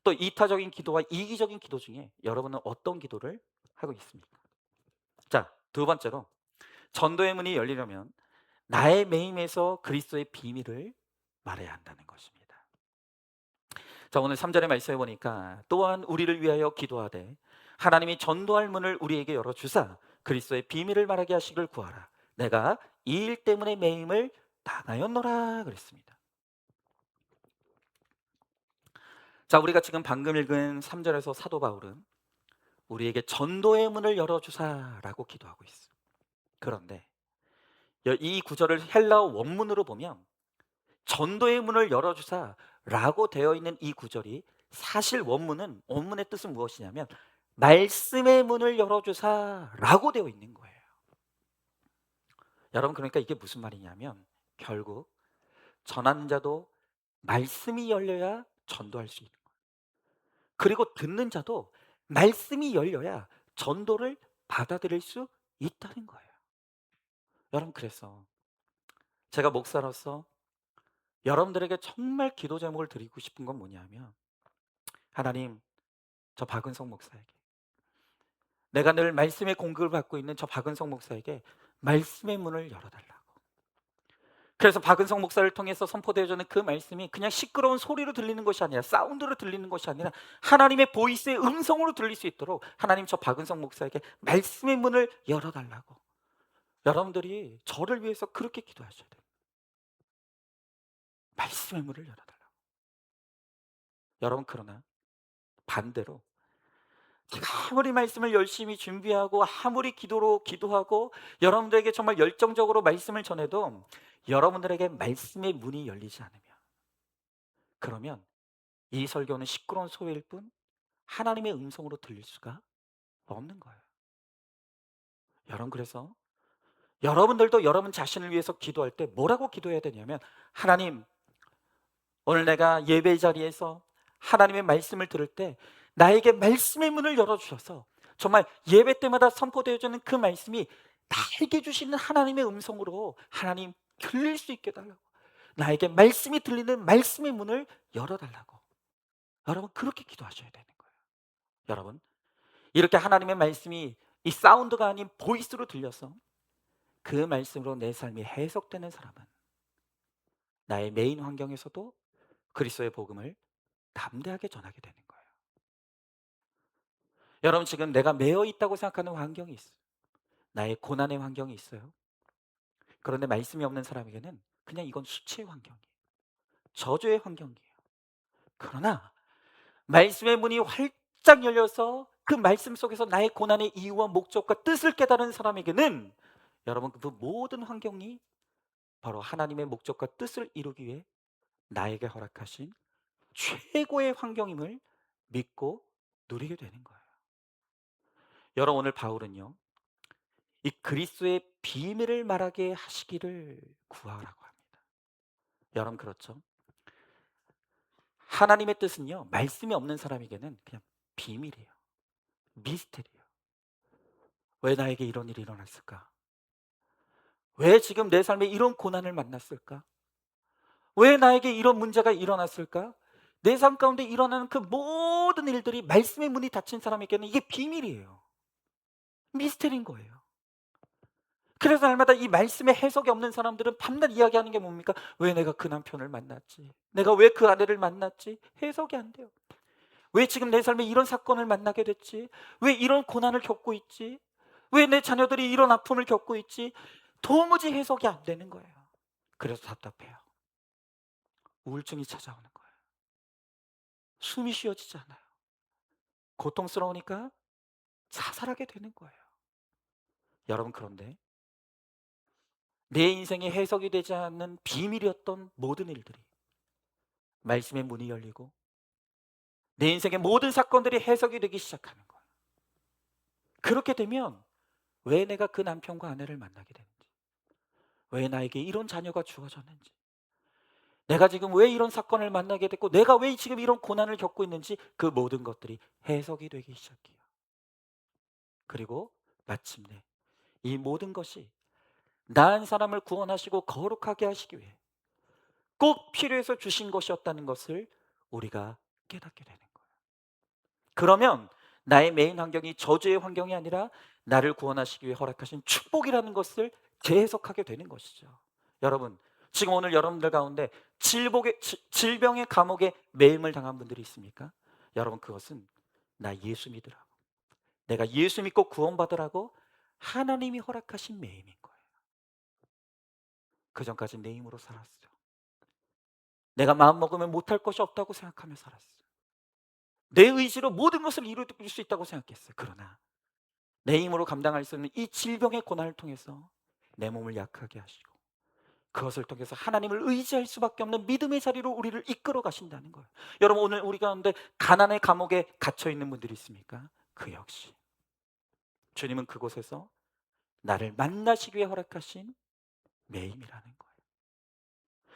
또 이타적인 기도와 이기적인 기도 중에 여러분은 어떤 기도를 하고 있습니까? 자, 두 번째로 전도의 문이 열리려면 나의 매임에서 그리스도의 비밀을 말해야 한다는 것입니다. 자, 오늘 3절의 말씀해 보니까 또한 우리를 위하여 기도하되 하나님이 전도할 문을 우리에게 열어 주사 그리스도의 비밀을 말하게 하시기를 구하라. 내가 이 일 때문에 매임을 당하였노라 그랬습니다. 자, 우리가 지금 방금 읽은 3절에서 사도 바울은 우리에게 전도의 문을 열어 주사라고 기도하고 있어요. 그런데 이 구절을 헬라어 원문으로 보면 전도의 문을 열어 주사라고 되어 있는 이 구절이 사실 원문의 뜻은 무엇이냐면 말씀의 문을 열어 주사라고 되어 있는 거예요. 여러분, 그러니까 이게 무슨 말이냐면 결국 전하는 자도 말씀이 열려야 전도할 수 있는 거예요. 그리고 듣는 자도 말씀이 열려야 전도를 받아들일 수 있다는 거예요. 여러분, 그래서 제가 목사로서 여러분들에게 정말 기도 제목을 드리고 싶은 건 뭐냐면, 하나님, 저 박은성 목사에게, 내가 늘 말씀의 공급을 받고 있는 저 박은성 목사에게 말씀의 문을 열어달라고. 그래서 박은성 목사를 통해서 선포되어지는 그 말씀이 그냥 시끄러운 소리로 들리는 것이 아니라, 사운드로 들리는 것이 아니라 하나님의 보이스의 음성으로 들릴 수 있도록, 하나님, 저 박은성 목사에게 말씀의 문을 열어달라고. 여러분들이 저를 위해서 그렇게 기도하셔야 돼요. 말씀의 문을 열어달라고. 여러분, 그러나 반대로 제가 아무리 말씀을 열심히 준비하고 아무리 기도로 기도하고 여러분들에게 정말 열정적으로 말씀을 전해도 여러분들에게 말씀의 문이 열리지 않으면, 그러면 이 설교는 시끄러운 소리일 뿐 하나님의 음성으로 들릴 수가 없는 거예요. 여러분, 그래서 여러분들도 여러분 자신을 위해서 기도할 때 뭐라고 기도해야 되냐면, 하나님, 오늘 내가 예배 자리에서 하나님의 말씀을 들을 때 나에게 말씀의 문을 열어주셔서 정말 예배 때마다 선포되어지는 그 말씀이 나에게 주시는 하나님의 음성으로 하나님 들릴 수 있게 해달라고. 나에게 말씀이 들리는 말씀의 문을 열어달라고. 여러분, 그렇게 기도하셔야 되는 거예요. 여러분, 이렇게 하나님의 말씀이 이 사운드가 아닌 보이스로 들려서 그 말씀으로 내 삶이 해석되는 사람은 나의 메인 환경에서도 그리스도의 복음을 담대하게 전하게 되는 거예요. 여러분, 지금 내가 매여 있다고 생각하는 환경이 있어요. 나의 고난의 환경이 있어요. 그런데 말씀이 없는 사람에게는 그냥 이건 수치의 환경이에요. 저주의 환경이에요. 그러나 말씀의 문이 활짝 열려서 그 말씀 속에서 나의 고난의 이유와 목적과 뜻을 깨달은 사람에게는, 여러분, 그 모든 환경이 바로 하나님의 목적과 뜻을 이루기 위해 나에게 허락하신 최고의 환경임을 믿고 누리게 되는 거예요. 여러분, 오늘 바울은요, 이 그리스도의 비밀을 말하게 하시기를 구하라고 합니다. 여러분, 그렇죠? 하나님의 뜻은요, 말씀이 없는 사람에게는 그냥 비밀이에요. 미스테리예요. 왜 나에게 이런 일이 일어났을까? 왜 지금 내 삶에 이런 고난을 만났을까? 왜 나에게 이런 문제가 일어났을까? 내 삶 가운데 일어나는 그 모든 일들이 말씀의 문이 닫힌 사람에게는 이게 비밀이에요. 미스테리인 거예요. 그래서 날마다 이 말씀의 해석이 없는 사람들은 밤낮 이야기하는 게 뭡니까? 왜 내가 그 남편을 만났지? 내가 왜 그 아내를 만났지? 해석이 안 돼요. 왜 지금 내 삶에 이런 사건을 만나게 됐지? 왜 이런 고난을 겪고 있지? 왜 내 자녀들이 이런 아픔을 겪고 있지? 도무지 해석이 안 되는 거예요. 그래서 답답해요. 우울증이 찾아오는 거예요. 숨이 쉬어지지 않아요. 고통스러우니까 자살하게 되는 거예요. 여러분, 그런데 내 인생에 해석이 되지 않는 비밀이었던 모든 일들이 말씀의 문이 열리고 내 인생의 모든 사건들이 해석이 되기 시작하는 거예요. 그렇게 되면 왜 내가 그 남편과 아내를 만나게 되는지, 왜 나에게 이런 자녀가 주어졌는지, 내가 지금 왜 이런 사건을 만나게 됐고, 내가 왜 지금 이런 고난을 겪고 있는지, 그 모든 것들이 해석이 되기 시작해요. 그리고 마침내 이 모든 것이 나은 사람을 구원하시고 거룩하게 하시기 위해 꼭 필요해서 주신 것이었다는 것을 우리가 깨닫게 되는 거예요. 그러면 나의 메인 환경이 저주의 환경이 아니라 나를 구원하시기 위해 허락하신 축복이라는 것을 재해석하게 되는 것이죠. 여러분, 지금 오늘 여러분들 가운데 질병의 감옥에 매임을 당한 분들이 있습니까? 여러분, 그것은 나 예수 믿으라고, 내가 예수 믿고 구원받으라고 하나님이 허락하신 매임인 거예요. 그전까지 내 힘으로 살았어요. 내가 마음먹으면 못할 것이 없다고 생각하며 살았어요. 내 의지로 모든 것을 이룰 수 있다고 생각했어요. 그러나 내 힘으로 감당할 수 없는 이 질병의 고난을 통해서 내 몸을 약하게 하시고, 그것을 통해서 하나님을 의지할 수밖에 없는 믿음의 자리로 우리를 이끌어 가신다는 거예요. 여러분, 오늘 우리 가운데 가난의 감옥에 갇혀 있는 분들이 있습니까? 그 역시 주님은 그곳에서 나를 만나시기 위해 허락하신 매임이라는 거예요.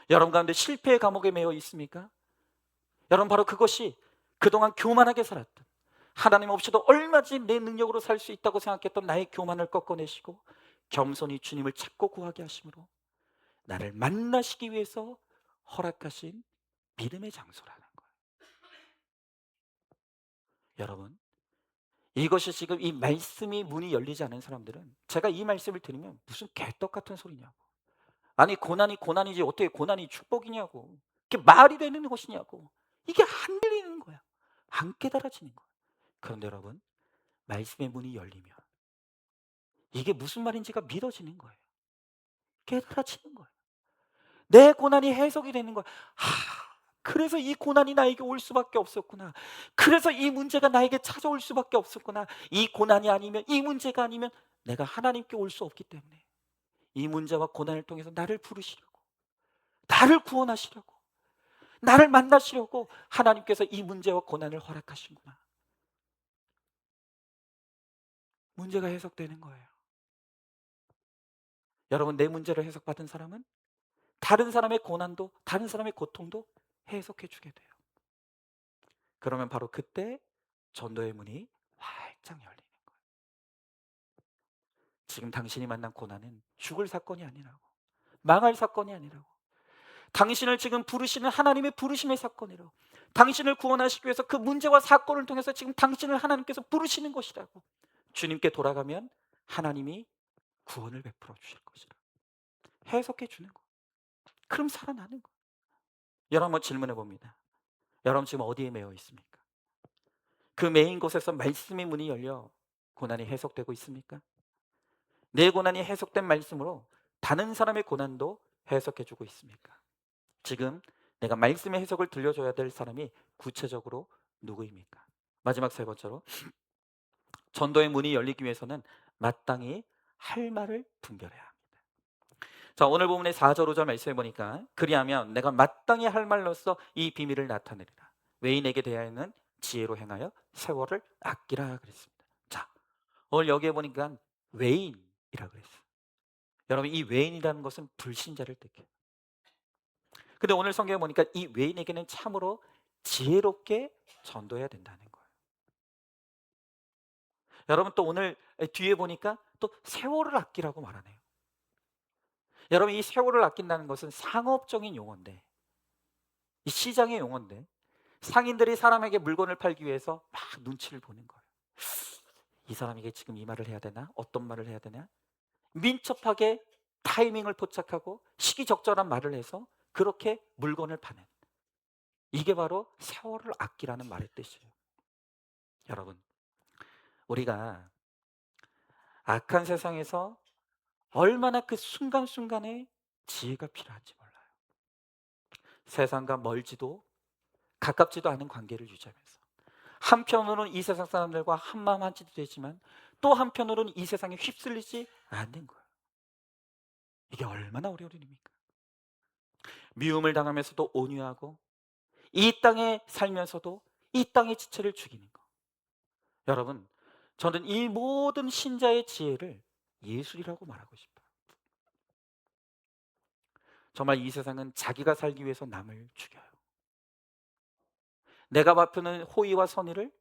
여러분 가운데 실패의 감옥에 매여 있습니까? 여러분 바로 그것이 그동안 교만하게 살았던, 하나님 없이도 얼마든지 내 능력으로 살 수 있다고 생각했던 나의 교만을 꺾어내시고 겸손히 주님을 찾고 구하게 하심으로 나를 만나시기 위해서 허락하신 믿음의 장소라는 거예요. 여러분, 이것이 지금 이 말씀이 문이 열리지 않은 사람들은, 제가 이 말씀을 들으면 무슨 개떡 같은 소리냐고, 아니 고난이 고난이지 어떻게 고난이 축복이냐고, 이게 말이 되는 것이냐고, 이게 안 들리는 거야. 안 깨달아지는 거야. 그런데 여러분, 말씀의 문이 열리면 이게 무슨 말인지가 믿어지는 거예요. 깨달아지는 거예요. 내 고난이 해석이 되는 거야. 그래서 이 고난이 나에게 올 수밖에 없었구나. 그래서 이 문제가 나에게 찾아올 수밖에 없었구나. 이 고난이 아니면, 이 문제가 아니면 내가 하나님께 올 수 없기 때문에 이 문제와 고난을 통해서 나를 부르시려고, 나를 구원하시려고, 나를 만나시려고 하나님께서 이 문제와 고난을 허락하신구나. 문제가 해석되는 거예요. 여러분, 내 문제를 해석받은 사람은 다른 사람의 고난도, 다른 사람의 고통도 해석해 주게 돼요. 그러면 바로 그때 전도의 문이 활짝 열리는 거예요. 지금 당신이 만난 고난은 죽을 사건이 아니라고, 망할 사건이 아니라고, 당신을 지금 부르시는 하나님의 부르심의 사건이라고, 당신을 구원하시기 위해서 그 문제와 사건을 통해서 지금 당신을 하나님께서 부르시는 것이라고, 주님께 돌아가면 하나님이 구원을 베풀어 주실 것이라고 해석해 주는 거. 그럼 살아나는 거. 여러분 한번 질문해 봅니다. 여러분 지금 어디에 매여 있습니까? 그 메인 곳에서 말씀의 문이 열려 고난이 해석되고 있습니까? 내 고난이 해석된 말씀으로 다른 사람의 고난도 해석해 주고 있습니까? 지금 내가 말씀의 해석을 들려줘야 될 사람이 구체적으로 누구입니까? 마지막 세 번째로, 전도의 문이 열리기 위해서는 마땅히 할 말을 분별해야 합니다. 자, 오늘 본문의 4절 5절 말씀해 보니까 그리하면 내가 마땅히 할 말로써 이 비밀을 나타내리라. 외인에게 대하여는 지혜로 행하여 세월을 아끼라 그랬습니다. 자, 오늘 여기에 보니까 외인이라 그랬어요. 여러분, 이 외인이라는 것은 불신자를 뜻해요. 근데 오늘 성경에 보니까 이 외인에게는 참으로 지혜롭게 전도해야 된다는 거예요. 여러분, 또 오늘 뒤에 보니까 또 세월을 아끼라고 말하네요. 여러분, 이 세월을 아낀다는 것은 상업적인 용어인데, 이 시장의 용어인데, 상인들이 사람에게 물건을 팔기 위해서 막 눈치를 보는 거예요. 이 사람에게 지금 이 말을 해야 되나? 어떤 말을 해야 되나? 민첩하게 타이밍을 포착하고 시기적절한 말을 해서 그렇게 물건을 파는, 이게 바로 세월을 아끼라는 말의 뜻이에요. 여러분, 우리가 악한 세상에서 얼마나 그 순간순간에 지혜가 필요한지 몰라요. 세상과 멀지도 가깝지도 않은 관계를 유지하면서 한편으로는 이 세상 사람들과 한마음 한뜻이 되지만 또 한편으로는 이 세상에 휩쓸리지 않는 거예요. 이게 얼마나 어려운 일입니까? 미움을 당하면서도 온유하고 이 땅에 살면서도 이 땅의 지체를 죽이는 거. 여러분, 저는 이 모든 신자의 지혜를 예술이라고 말하고 싶어요. 정말 이 세상은 자기가 살기 위해서 남을 죽여요. 내가 베푸는 호의와 선의를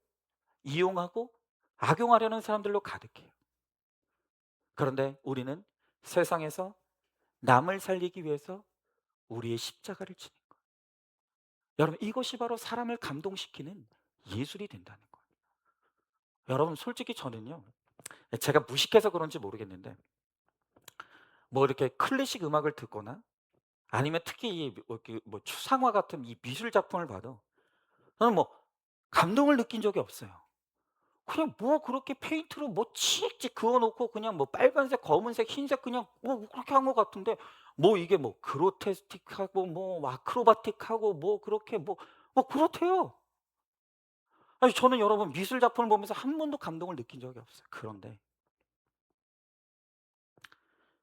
이용하고 악용하려는 사람들로 가득해요. 그런데 우리는 세상에서 남을 살리기 위해서 우리의 십자가를 지는 거예요. 여러분, 이것이 바로 사람을 감동시키는 예술이 된다는 거예요. 여러분, 솔직히 저는요, 제가 무식해서 그런지 모르겠는데 뭐 이렇게 클래식 음악을 듣거나 아니면 특히 뭐 추상화 같은 이 미술 작품을 봐도 저는 뭐 감동을 느낀 적이 없어요. 그냥 뭐 그렇게 페인트로 뭐 칙칙 그어 놓고 그냥 뭐 빨간색, 검은색, 흰색 그냥 뭐 그렇게 한 것 같은데, 뭐 이게 뭐 그로테스틱하고 뭐 아크로바틱하고 뭐 그렇게 뭐 그렇대요. 아니 저는 여러분 미술 작품을 보면서 한 번도 감동을 느낀 적이 없어요. 그런데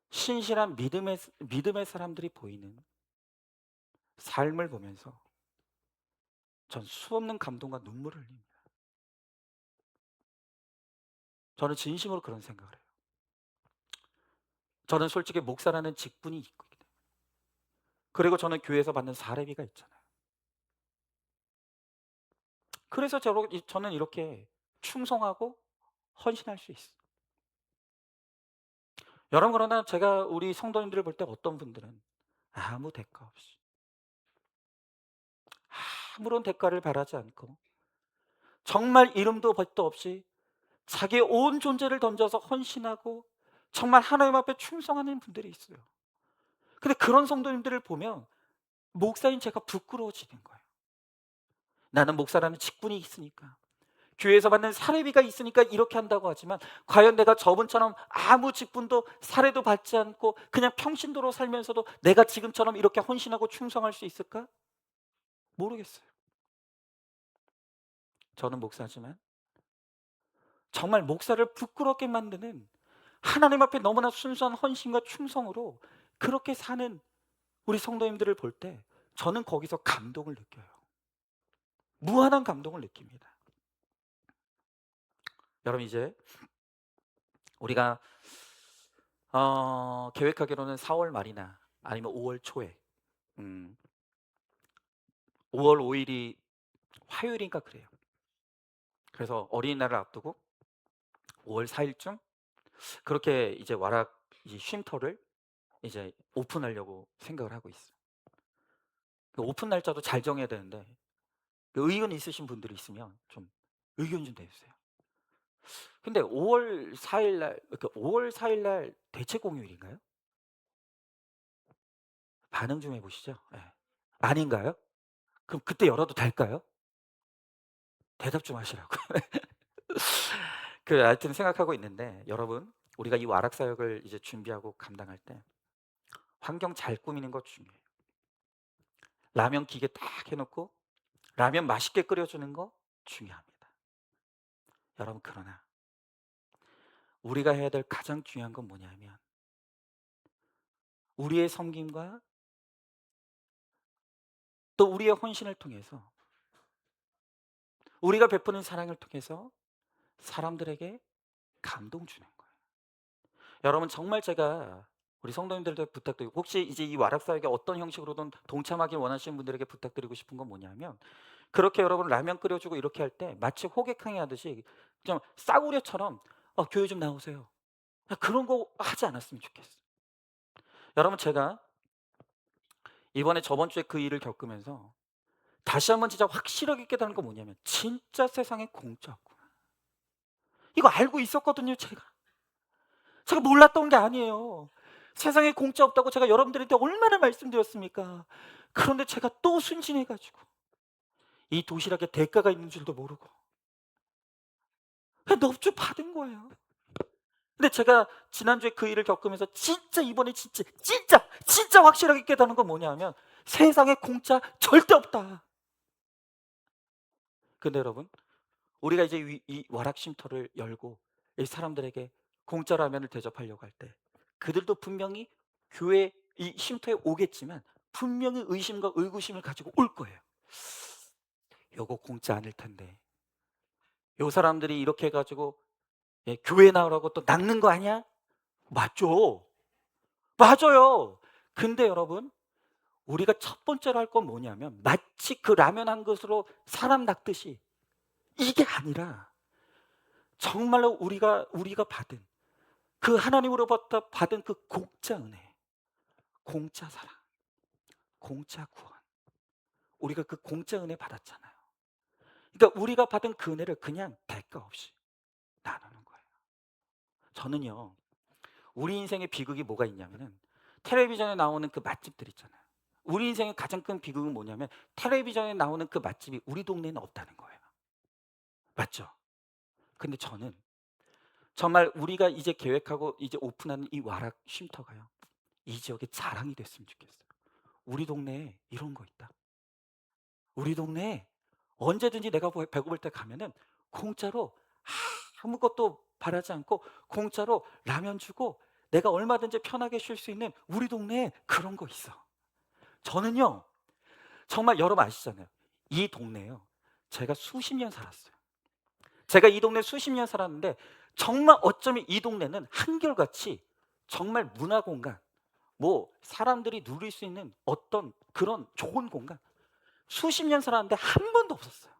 신실한 믿음의 사람들이 보이는 삶을 보면서 전 수없는 감동과 눈물을 흘립니다. 저는 진심으로 그런 생각을 해요. 저는 솔직히 목사라는 직분이 있고 그리고 저는 교회에서 받는 사례비가 있잖아요. 그래서 저는 이렇게 충성하고 헌신할 수 있어요. 여러분, 그러나 제가 우리 성도님들을 볼 때 어떤 분들은 아무 대가 없이, 아무런 대가를 바라지 않고 정말 이름도 법도 없이 자기의 온 존재를 던져서 헌신하고 정말 하나님 앞에 충성하는 분들이 있어요. 근데 그런 성도님들을 보면 목사인 제가 부끄러워지는 거예요. 나는 목사라는 직분이 있으니까, 교회에서 받는 사례비가 있으니까 이렇게 한다고 하지만, 과연 내가 저분처럼 아무 직분도 사례도 받지 않고 그냥 평신도로 살면서도 내가 지금처럼 이렇게 헌신하고 충성할 수 있을까? 모르겠어요. 저는 목사지만 정말 목사를 부끄럽게 만드는, 하나님 앞에 너무나 순수한 헌신과 충성으로 그렇게 사는 우리 성도님들을 볼 때 저는 거기서 감동을 느껴요. 무한한 감동을 느낍니다. 여러분, 이제 우리가 계획하기로는 4월 말이나 아니면 5월 초에, 음, 5월 5일이 화요일인가 그래요. 그래서 어린이날을 앞두고 5월 4일쯤 그렇게 이제 와락 이 쉼터를 이제 오픈하려고 생각을 하고 있어요. 그 오픈 날짜도 잘 정해야 되는데, 그 의견 있으신 분들이 있으면 좀 의견 좀 내주세요. 근데 5월 4일 날, 그러니까 5월 4일 날 대체 공휴일인가요? 반응 좀 해보시죠. 예. 아닌가요? 그럼 그때 열어도 될까요? 대답 좀 하시라고. 하여튼 생각하고 있는데, 여러분, 우리가 이 와락 사역을 이제 준비하고 감당할 때 환경 잘 꾸미는 거 중요해요. 라면 기계 딱 해놓고 라면 맛있게 끓여주는 거 중요합니다. 여러분, 그러나 우리가 해야 될 가장 중요한 건 뭐냐면, 우리의 섬김과 또 우리의 헌신을 통해서, 우리가 베푸는 사랑을 통해서 사람들에게 감동 주는 거예요. 여러분, 정말 제가 우리 성도님들도 부탁드리고, 혹시 이제 이 와락 사역에 어떤 형식으로든 동참하길 원하시는 분들에게 부탁드리고 싶은 건 뭐냐면, 그렇게 여러분 라면 끓여주고 이렇게 할 때 마치 호객행위 하듯이 좀 싸구려처럼 교회 좀 나오세요, 그런 거 하지 않았으면 좋겠어요. 여러분, 제가 이번에 저번 주에 그 일을 겪으면서 다시 한번 진짜 확실하게 깨달은 건 뭐냐면, 진짜 세상에 공짜 없구나. 이거 알고 있었거든요. 제가 몰랐던 게 아니에요. 세상에 공짜 없다고 제가 여러분들한테 얼마나 말씀드렸습니까? 그런데 제가 또 순진해 가지고 이 도시락에 대가가 있는 줄도 모르고 그냥 넙죽 받은 거예요. 근데 제가 지난주에 그 일을 겪으면서 진짜 이번에 진짜 확실하게 깨달은 건 뭐냐 면, 세상에 공짜 절대 없다. 근데 여러분, 우리가 이제 이 와락 쉼터를 열고 이 사람들에게 공짜 라면을 대접하려고 할 때 그들도 분명히 교회 이 쉼터에 오겠지만 분명히 의심과 의구심을 가지고 올 거예요. '요거 공짜 아닐 텐데. 요 사람들이 이렇게 해 가지고 교회 나오라고 또 낚는 거 아니야?' 맞죠. 맞아요. 근데 여러분, 우리가 첫 번째로 할 건 뭐냐면, 마치 그 라면 한 그릇으로 사람 낚듯이 이게 아니라 정말로 우리가 받은 그 하나님으로부터 받은 그 공짜 은혜, 공짜 사랑, 공짜 구원. 우리가 그 공짜 은혜 받았잖아요. 그러니까 우리가 받은 그 은혜를 그냥 대가 없이 나누는 거예요. 저는요, 우리 인생의 비극이 뭐가 있냐면은, 텔레비전에 나오는 그 맛집들 있잖아요. 우리 인생의 가장 큰 비극은 뭐냐면, 텔레비전에 나오는 그 맛집이 우리 동네에는 없다는 거예요. 맞죠? 근데 저는 정말 우리가 이제 계획하고 이제 오픈하는 이 와락 쉼터가요, 이 지역의 자랑이 됐으면 좋겠어요. 우리 동네에 이런 거 있다. 우리 동네에 언제든지 내가 배고플 때 가면은 공짜로 아무것도 바라지 않고 공짜로 라면 주고 내가 얼마든지 편하게 쉴 수 있는 우리 동네에 그런 거 있어. 저는요, 정말 여러분 아시잖아요. 이 동네요, 제가 수십 년 살았어요. 제가 이 동네 수십 년 살았는데 정말 어쩌면 이 동네는 한결같이 정말 문화 공간, 뭐 사람들이 누릴 수 있는 어떤 그런 좋은 공간, 수십 년 살았는데 한 번도 없었어요.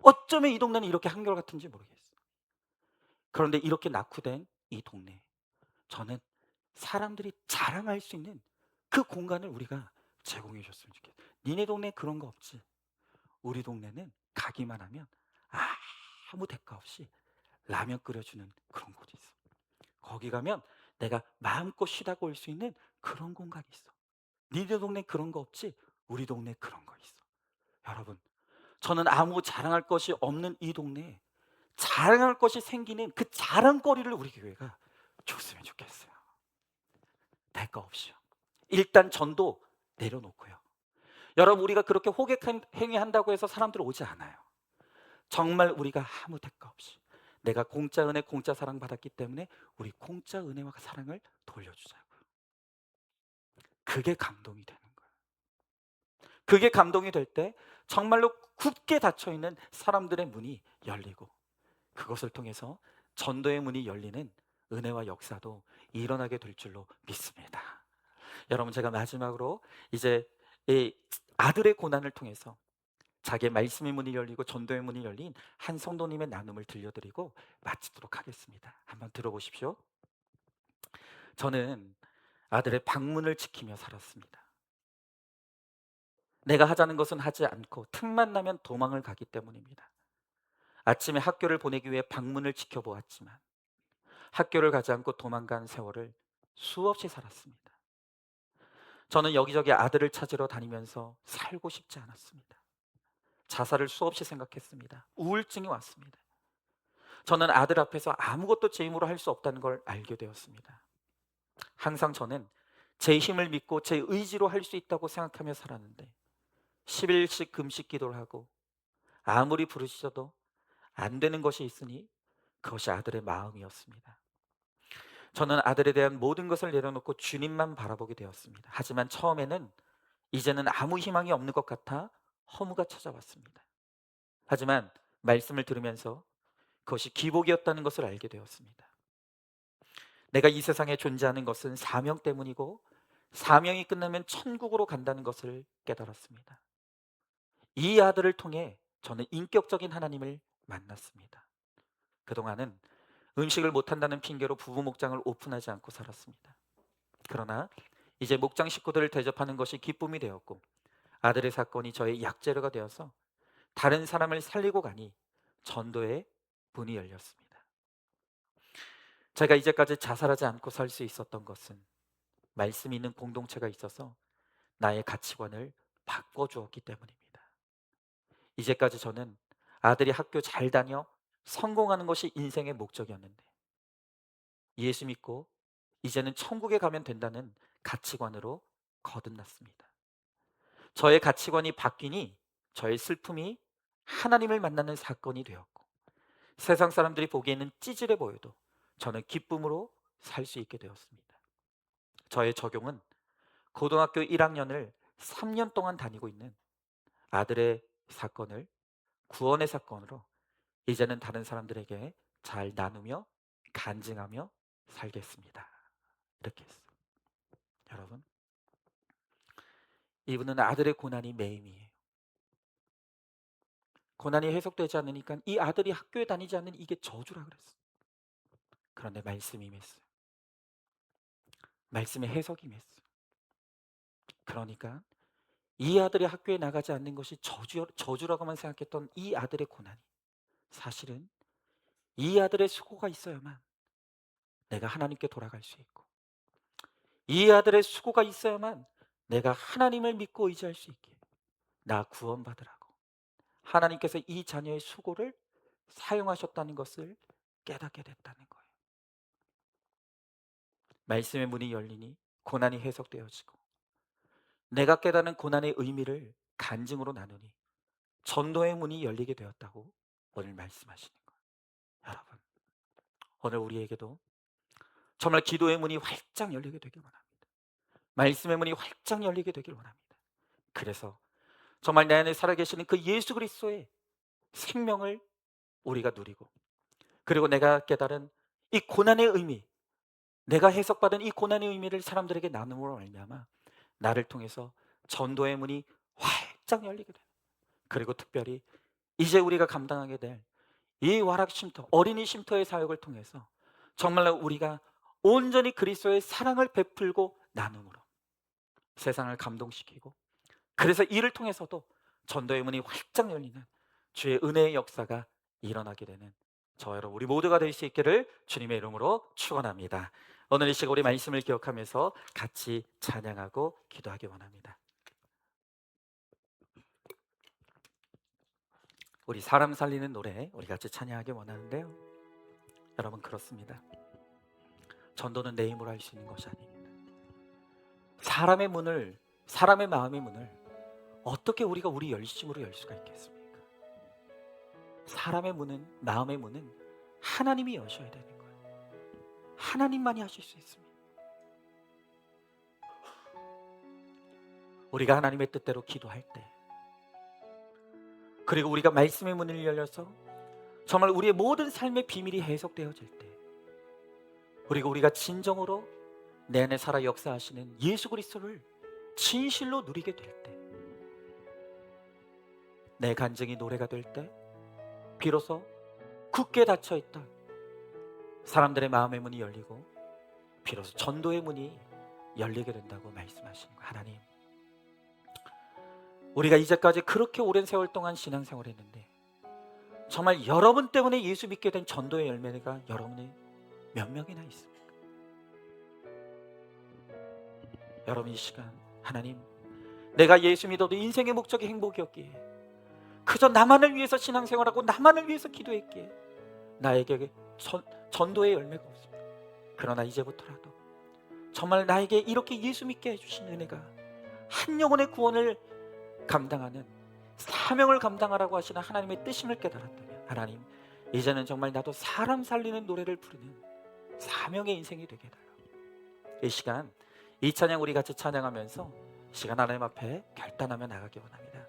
어쩌면 이 동네는 이렇게 한결같은지 모르겠어요. 그런데 이렇게 낙후된 이 동네, 저는 사람들이 자랑할 수 있는 그 공간을 우리가 제공해 줬으면 좋겠어요. 니네 동네 그런 거 없지? 우리 동네는 가기만 하면 아무 대가 없이 라면 끓여주는 그런 곳이 있어. 거기 가면 내가 마음껏 쉬다가 올 수 있는 그런 공간이 있어. 니네 동네 그런 거 없지? 우리 동네 그런 거 있어. 여러분, 저는 아무 자랑할 것이 없는 이 동네에 자랑할 것이 생기는 그 자랑거리를 우리 교회가 줬으면 좋겠어요. 대가 없이요. 일단 전도 내려놓고요. 여러분, 우리가 그렇게 호객 행위한다고 해서 사람들 오지 않아요. 정말 우리가 아무 대가 없이 내가 공짜 은혜, 공짜 사랑 받았기 때문에 우리 공짜 은혜와 사랑을 돌려주자고요. 그게 감동이 되는 거예요. 그게 감동이 될 때 정말로 굳게 닫혀 있는 사람들의 문이 열리고, 그것을 통해서 전도의 문이 열리는 은혜와 역사도 일어나게 될 줄로 믿습니다. 여러분, 제가 마지막으로 이제 이 아들의 고난을 통해서 자기의 말씀의 문이 열리고 전도의 문이 열린 한 성도님의 나눔을 들려드리고 마치도록 하겠습니다. 한번 들어보십시오. 저는 아들의 방문을 지키며 살았습니다. 내가 하자는 것은 하지 않고 틈만 나면 도망을 가기 때문입니다. 아침에 학교를 보내기 위해 방문을 지켜보았지만 학교를 가지 않고 도망간 세월을 수없이 살았습니다. 저는 여기저기 아들을 찾으러 다니면서 살고 싶지 않았습니다. 자살을 수없이 생각했습니다. 우울증이 왔습니다. 저는 아들 앞에서 아무것도 제 힘으로 할 수 없다는 걸 알게 되었습니다. 항상 저는 제 힘을 믿고 제 의지로 할 수 있다고 생각하며 살았는데 10일씩 금식 기도를 하고 아무리 부르짖어도 안 되는 것이 있으니 그것이 아들의 마음이었습니다. 저는 아들에 대한 모든 것을 내려놓고 주님만 바라보게 되었습니다. 하지만 처음에는 이제는 아무 희망이 없는 것 같아 허무가 찾아왔습니다. 하지만 말씀을 들으면서 그것이 기복이었다는 것을 알게 되었습니다. 내가 이 세상에 존재하는 것은 사명 때문이고 사명이 끝나면 천국으로 간다는 것을 깨달았습니다. 이 아들을 통해 저는 인격적인 하나님을 만났습니다. 그동안은 음식을 못한다는 핑계로 부부 목장을 오픈하지 않고 살았습니다. 그러나 이제 목장 식구들을 대접하는 것이 기쁨이 되었고 아들의 사건이 저의 약재료가 되어서 다른 사람을 살리고 가니 전도의 문이 열렸습니다. 제가 이제까지 자살하지 않고 살 수 있었던 것은 말씀 있는 공동체가 있어서 나의 가치관을 바꿔주었기 때문입니다. 이제까지 저는 아들이 학교 잘 다녀 성공하는 것이 인생의 목적이었는데 예수 믿고 이제는 천국에 가면 된다는 가치관으로 거듭났습니다. 저의 가치관이 바뀌니 저의 슬픔이 하나님을 만나는 사건이 되었고 세상 사람들이 보기에는 찌질해 보여도 저는 기쁨으로 살 수 있게 되었습니다. 저의 적용은 고등학교 1학년을 3년 동안 다니고 있는 아들의 사건을 구원의 사건으로 이제는 다른 사람들에게 잘 나누며 간증하며 살겠습니다. 이렇게 했어요. 여러분, 이분은 아들의 고난이 매임이에요. 고난이 해석되지 않으니까 이 아들이 학교에 다니지 않는 이게 저주라 그랬어요. 그런데 말씀이 임했어요. 말씀의 해석이 임했어요. 그러니까 이 아들이 학교에 나가지 않는 것이 저주라고만 생각했던 이 아들의 고난이 사실은 이 아들의 수고가 있어야만 내가 하나님께 돌아갈 수 있고 이 아들의 수고가 있어야만 내가 하나님을 믿고 의지할 수 있게 나 구원받으라고 하나님께서 이 자녀의 수고를 사용하셨다는 것을 깨닫게 됐다는 거예요. 말씀의 문이 열리니 고난이 해석되어지고 내가 깨닫는 고난의 의미를 간증으로 나누니 전도의 문이 열리게 되었다고 오늘 말씀하시는 거예요. 여러분, 오늘 우리에게도 정말 기도의 문이 활짝 열리게 되길 원합니다. 말씀의 문이 활짝 열리게 되길 원합니다. 그래서 정말 내 안에 살아계시는 그 예수 그리스도의 생명을 우리가 누리고 그리고 내가 깨달은 이 고난의 의미 내가 해석받은 이 고난의 의미를 사람들에게 나눔으로 말미암아 나를 통해서 전도의 문이 활짝 열리게 돼. 그리고 특별히 이제 우리가 감당하게 될 이 와락 쉼터, 어린이 쉼터의 사역을 통해서 정말로 우리가 온전히 그리스도의 사랑을 베풀고 나눔으로 세상을 감동시키고, 그래서 이를 통해서도 전도의 문이 활짝 열리는 주의 은혜의 역사가 일어나게 되는 저와 여러분 우리 모두가 될 수 있기를 주님의 이름으로 축원합니다. 오늘 이 시간 우리 말씀을 기억하면서 같이 찬양하고 기도하기 원합니다. 우리 사람 살리는 노래 우리 같이 찬양하기 원하는데요, 여러분 그렇습니다. 전도는 내 힘으로 할 수 있는 것이 아닙니다. 사람의 문을, 사람의 마음의 문을 어떻게 우리가 우리 열심으로 열 수가 있겠습니까? 사람의 문은, 마음의 문은 하나님이 여셔야 되는 거예요. 하나님만이 하실 수 있습니다. 우리가 하나님의 뜻대로 기도할 때, 그리고 우리가 말씀의 문을 열려서 정말 우리의 모든 삶의 비밀이 해석되어질 때, 그리고 우리가 진정으로 내 안에 살아 역사하시는 예수 그리스도를 진실로 누리게 될 때, 내 간증이 노래가 될 때, 비로소 굳게 닫혀있던 사람들의 마음의 문이 열리고 비로소 전도의 문이 열리게 된다고 말씀하시는 거예요. 하나님, 우리가 이제까지 그렇게 오랜 세월 동안 신앙생활을 했는데 정말 여러분 때문에 예수 믿게 된 전도의 열매가 여러분의 몇 명이나 있습니까? 여러분 이 시간, 하나님, 내가 예수 믿어도 인생의 목적이 행복이었기에, 그저 나만을 위해서 신앙생활하고 나만을 위해서 기도했기에 나에게 전도의 열매가 없습니다. 그러나 이제부터라도 정말 나에게 이렇게 예수 믿게 해주신 은혜가 한 영혼의 구원을 감당하는, 사명을 감당하라고 하시는 하나님의 뜻임을 깨달았다면, 하나님 이제는 정말 나도 사람 살리는 노래를 부르는 사명의 인생이 되게 해달라고. 이 시간 이 찬양 우리 같이 찬양하면서 시간 하나님 앞에 결단하며 나가기 원합니다.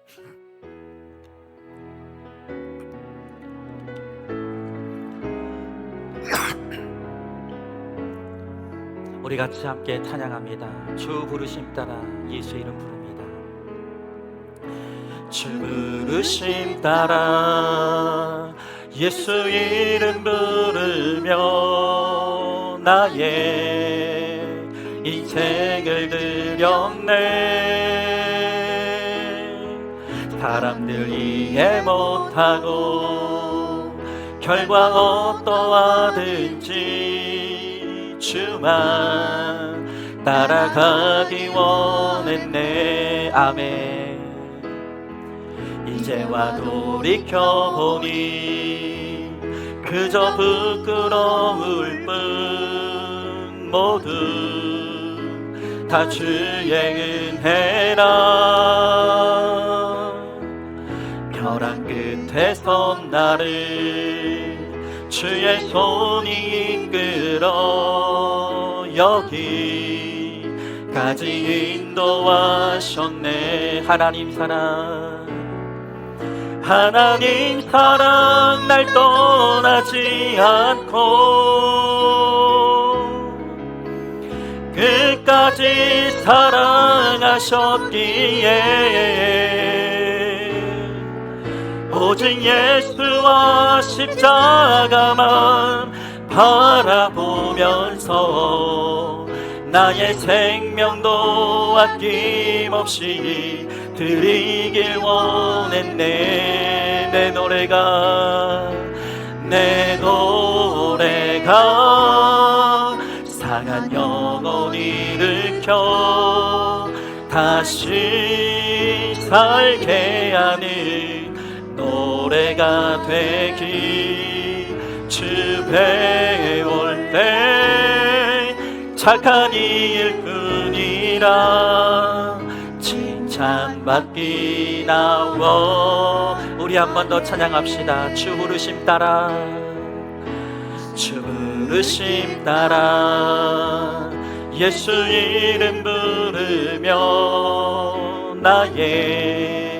우리 같이 함께 찬양합니다. 주 부르심 따라 예수 이름 부릅니다. 주 부르심 따라 예수 이름 부르며 나의 인생을 드렸네. 사람들 이해 못하고 결과 어떠하든지 주만 따라가기 원했네. 아멘. 이제와 돌이켜보니 그저 부끄러울 뿐, 모두 다 주의 은혜라. 벼랑 끝에 선 나를 주의 손이 이끌어 여기까지 인도하셨네. 하나님 사랑, 하나님 사랑 날 떠나지 않고 끝까지 사랑하셨기에 오직 예수와 십자가만 바라보면서 나의 생명도 아낌없이 드리길 원했네. 내 노래가 상한 영혼 일으켜 다시 살게 하는 노래가 되기. 주 배울 때 착한 일뿐이라 칭찬받기 나워. 우리 한 번 더 찬양합시다. 주 부르심 따라, 주 부르심 따라 예수 이름 부르며 나의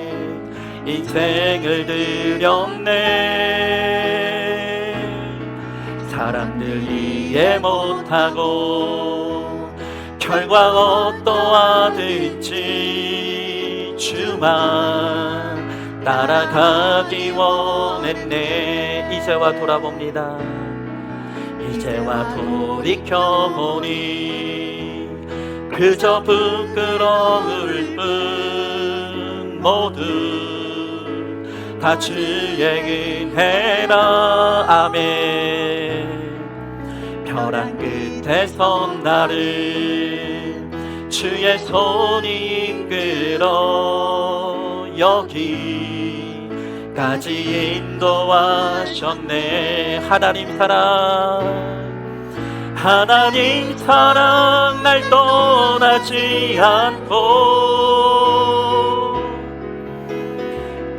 인생을 드렸네. 사람들 이해 못하고 결과 어떠하든지 주만 따라가기 원했네. 이제와 돌아봅니다. 이제와 돌이켜보니 그저 부끄러울 뿐 모두 다 주의 은혜라. 아멘. 벼랑 끝에 선 나를 주의 손이 이끌어 여기까지 인도하셨네. 하나님 사랑 날 떠나지 않고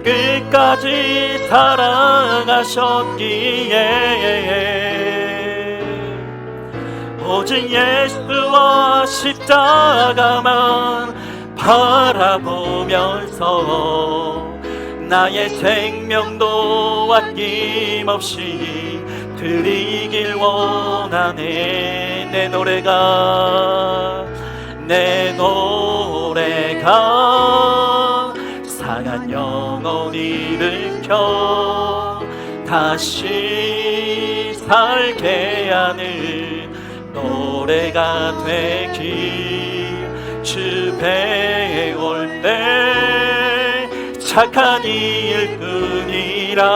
끝까지 사랑하셨기에 오직 예수와 십자가만 바라보면서 나의 생명도 아낌없이 드리길 원하네. 내 노래가 상한 영혼 일으켜 다시 살게 하는 노래가 되길. 주 배울 때 착한 일꾼이라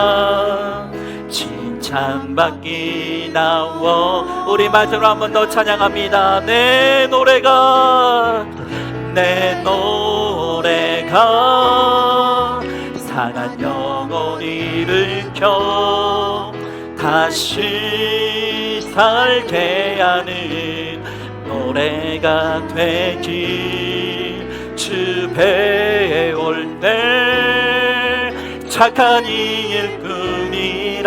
칭찬받기 나와. 우리 마지막으로 한 번 더 찬양합니다. 내 노래가 상한 영혼 일으켜 다시 살게 하는 노래가 되길. 주 배울 때 착한 일꾼이라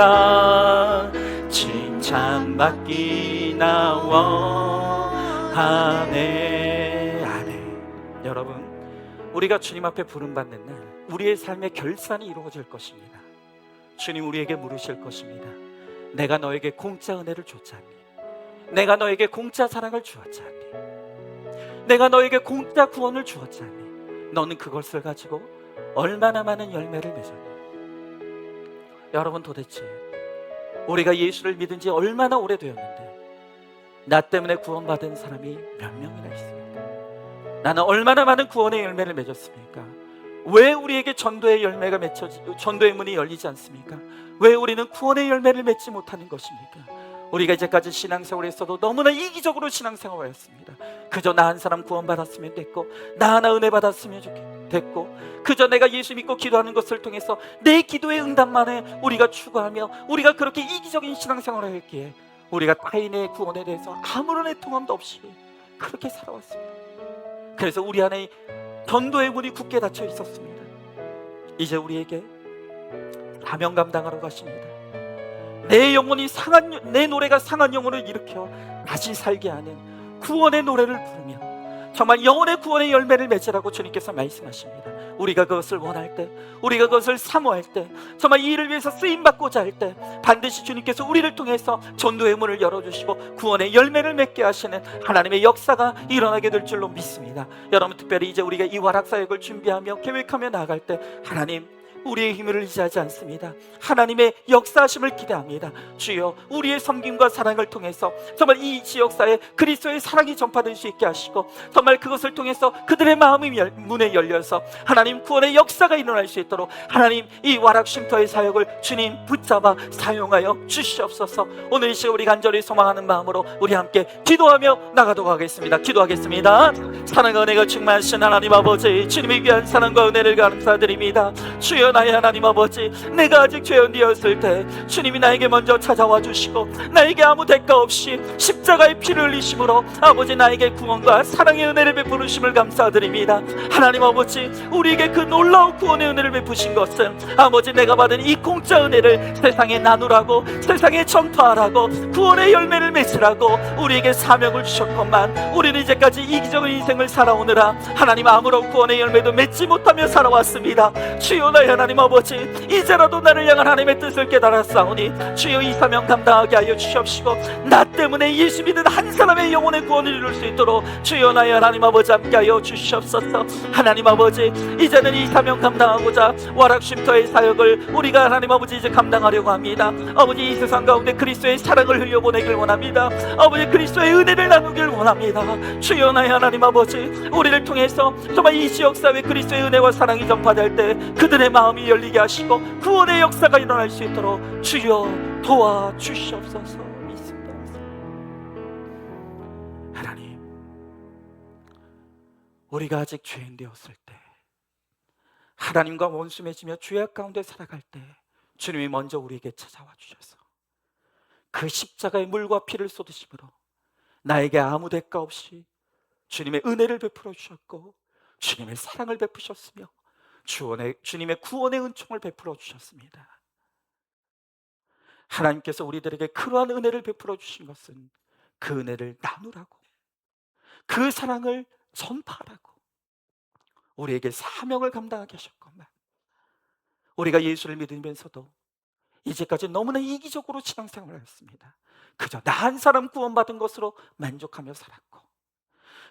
칭찬받기 나와. 아멘. 아멘. 여러분, 우리가 주님 앞에 부름받는 날 우리의 삶의 결산이 이루어질 것입니다. 주님 우리에게 물으실 것입니다. 내가 너에게 공짜 은혜를 줬잖니? 내가 너에게 공짜 사랑을 주었잖니? 내가 너에게 공짜 구원을 주었잖니? 너는 그것을 가지고 얼마나 많은 열매를 맺었니? 여러분, 도대체 우리가 예수를 믿은 지 얼마나 오래되었는데 나 때문에 구원받은 사람이 몇 명이나 있습니까? 나는 얼마나 많은 구원의 열매를 맺었습니까? 왜 우리에게 전도의 문이 열리지 않습니까? 왜 우리는 구원의 열매를 맺지 못하는 것입니까? 우리가 이제까지 신앙생활을 했어도 너무나 이기적으로 신앙생활을 했습니다. 그저 나 한 사람 구원받았으면 됐고, 나 하나 은혜 받았으면 됐고, 그저 내가 예수 믿고 기도하는 것을 통해서 내 기도의 응답만을 우리가 추구하며 우리가 그렇게 이기적인 신앙생활을 했기에 우리가 타인의 구원에 대해서 아무런 애통함도 없이 그렇게 살아왔습니다. 그래서 우리 안에 전도의 문이 굳게 닫혀 있었습니다. 이제 우리에게 사명 감당하러 가십니다. 내 노래가 상한 영혼을 일으켜 다시 살게 하는 구원의 노래를 부르며 정말 영혼의 구원의 열매를 맺으라고 주님께서 말씀하십니다. 우리가 그것을 원할 때, 우리가 그것을 사모할 때, 정말 이 일을 위해서 쓰임받고자 할 때 반드시 주님께서 우리를 통해서 전도의 문을 열어주시고 구원의 열매를 맺게 하시는 하나님의 역사가 일어나게 될 줄로 믿습니다. 여러분, 특별히 이제 우리가 이 활학사역을 준비하며 계획하며 나아갈 때 하나님, 우리의 힘을 의지하지 않습니다. 하나님의 역사하심을 기대합니다. 주여, 우리의 섬김과 사랑을 통해서 정말 이 지역사회에 그리스도의 사랑이 전파될 수 있게 하시고 정말 그것을 통해서 그들의 마음이 문에 열려서 하나님 구원의 역사가 일어날 수 있도록 하나님 이 와락쉼터의 사역을 주님 붙잡아 사용하여 주시옵소서. 오늘 이 시간 우리 간절히 소망하는 마음으로 우리 함께 기도하며 나가도록 하겠습니다. 기도하겠습니다. 사랑과 은혜가 충만하신 하나님 아버지, 주님의 귀한 사랑과 은혜를 감사드립니다. 주여, 나의 하나님 아버지, 내가 아직 죄인되었을 때 주님이 나에게 먼저 찾아와 주시고 나에게 아무 대가 없이 십자가의 피를 흘리심으로 아버지 나에게 구원과 사랑의 은혜를 베푸심을 감사드립니다. 하나님 아버지, 우리에게 그 놀라운 구원의 은혜를 베푸신 것은 아버지 내가 받은 이 공짜 은혜를 세상에 나누라고, 세상에 전파하라고, 구원의 열매를 맺으라고 우리에게 사명을 주셨건만 우리는 이제까지 이기적인 인생을 살아오느라 하나님 아무런 구원의 열매도 맺지 못하며 살아왔습니다. 주여, 나의 하나님 아버지, 이제라도 나를 향한 하나님의 뜻을 깨달았사오니 주여 이 사명 감당하게 하여 주시옵시고, 나 때문에 예수 믿는 한 사람의 영혼의 구원을 이룰 수 있도록 주여 나의 하나님 아버지 함께하여 주시옵소서. 하나님 아버지, 이제는 이 사명 감당하고자 와락쉼터의 사역을 우리가 하나님 아버지 이제 감당하려고 합니다. 아버지, 이 세상 가운데 그리스도의 사랑을 흘려보내길 원합니다. 아버지, 그리스도의 은혜를 나누길 원합니다. 주여 나의 하나님 아버지, 우리를 통해서 정말 이 지역사회 그리스도의 은혜와 사랑이 전파될 때 그들의 마음이 열리게 하시고 구원의 역사가 일어날 수 있도록 주여 도와주시옵소서. 믿습니다. 하나님, 우리가 아직 죄인 되었을 때, 하나님과 원수 맺으며 죄악 가운데 살아갈 때 주님이 먼저 우리에게 찾아와 주셔서 그 십자가의 물과 피를 쏟으심으로 나에게 아무 대가 없이 주님의 은혜를 베풀어 주셨고 주님의 사랑을 베푸셨으며 주님의 구원의 은총을 베풀어 주셨습니다. 하나님께서 우리들에게 그러한 은혜를 베풀어 주신 것은 그 은혜를 나누라고, 그 사랑을 전파하라고 우리에게 사명을 감당하게 하셨건만, 우리가 예수를 믿으면서도 이제까지 너무나 이기적으로 신앙생활을 했습니다. 그저 나 한 사람 구원받은 것으로 만족하며 살았고,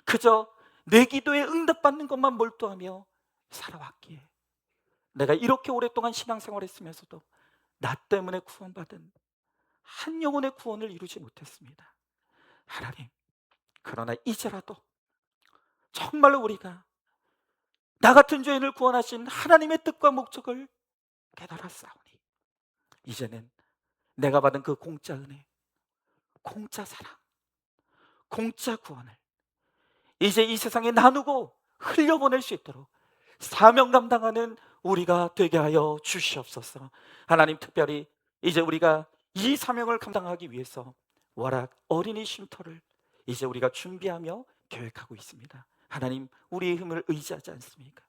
그저 내 기도에 응답받는 것만 몰두하며 살아왔기에 내가 이렇게 오랫동안 신앙생활을 했으면서도 나 때문에 구원받은 한 영혼의 구원을 이루지 못했습니다. 하나님, 그러나 이제라도 정말로 우리가 나 같은 죄인을 구원하신 하나님의 뜻과 목적을 깨달았사오니 이제는 내가 받은 그 공짜 은혜, 공짜 사랑, 공짜 구원을 이제 이 세상에 나누고 흘려보낼 수 있도록 사명 감당하는 우리가 되게 하여 주시옵소서. 하나님, 특별히 이제 우리가 이 사명을 감당하기 위해서 와락 어린이 쉼터를 이제 우리가 준비하며 계획하고 있습니다. 하나님, 우리의 힘을 의지하지 않습니까?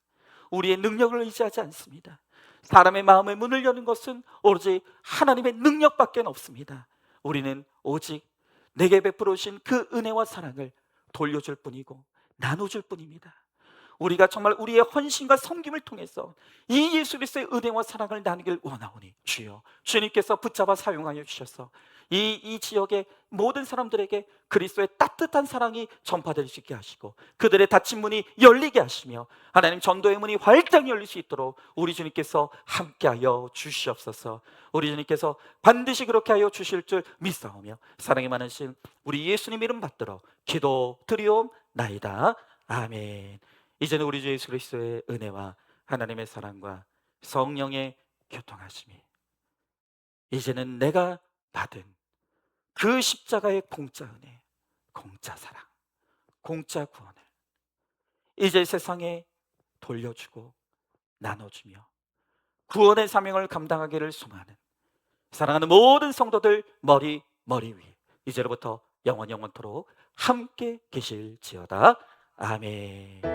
우리의 능력을 의지하지 않습니다. 사람의 마음의 문을 여는 것은 오로지 하나님의 능력밖에 없습니다. 우리는 오직 내게 베풀어 주신 그 은혜와 사랑을 돌려줄 뿐이고 나눠줄 뿐입니다. 우리가 정말 우리의 헌신과 섬김을 통해서 이 예수 그리스도의 은혜와 사랑을 나누길 원하오니 주여, 주님께서 붙잡아 사용하여 주셔서 이 지역의 모든 사람들에게 그리스도의 따뜻한 사랑이 전파될 수 있게 하시고 그들의 닫힌 문이 열리게 하시며 하나님, 전도의 문이 활짝 열릴 수 있도록 우리 주님께서 함께하여 주시옵소서. 우리 주님께서 반드시 그렇게 하여 주실 줄 믿사오며 사랑이 많으신 우리 예수님 이름 받들어 기도 드리옵나이다. 아멘. 이제는 우리 주 예수 그리스도의 은혜와 하나님의 사랑과 성령의 교통하심이 이제는 내가 받은 그 십자가의 공짜 은혜, 공짜 사랑, 공짜 구원을 이제 세상에 돌려주고 나눠주며 구원의 사명을 감당하기를 소망하는 사랑하는 모든 성도들 머리 위 이제로부터 영원토록 함께 계실지어다. 아멘.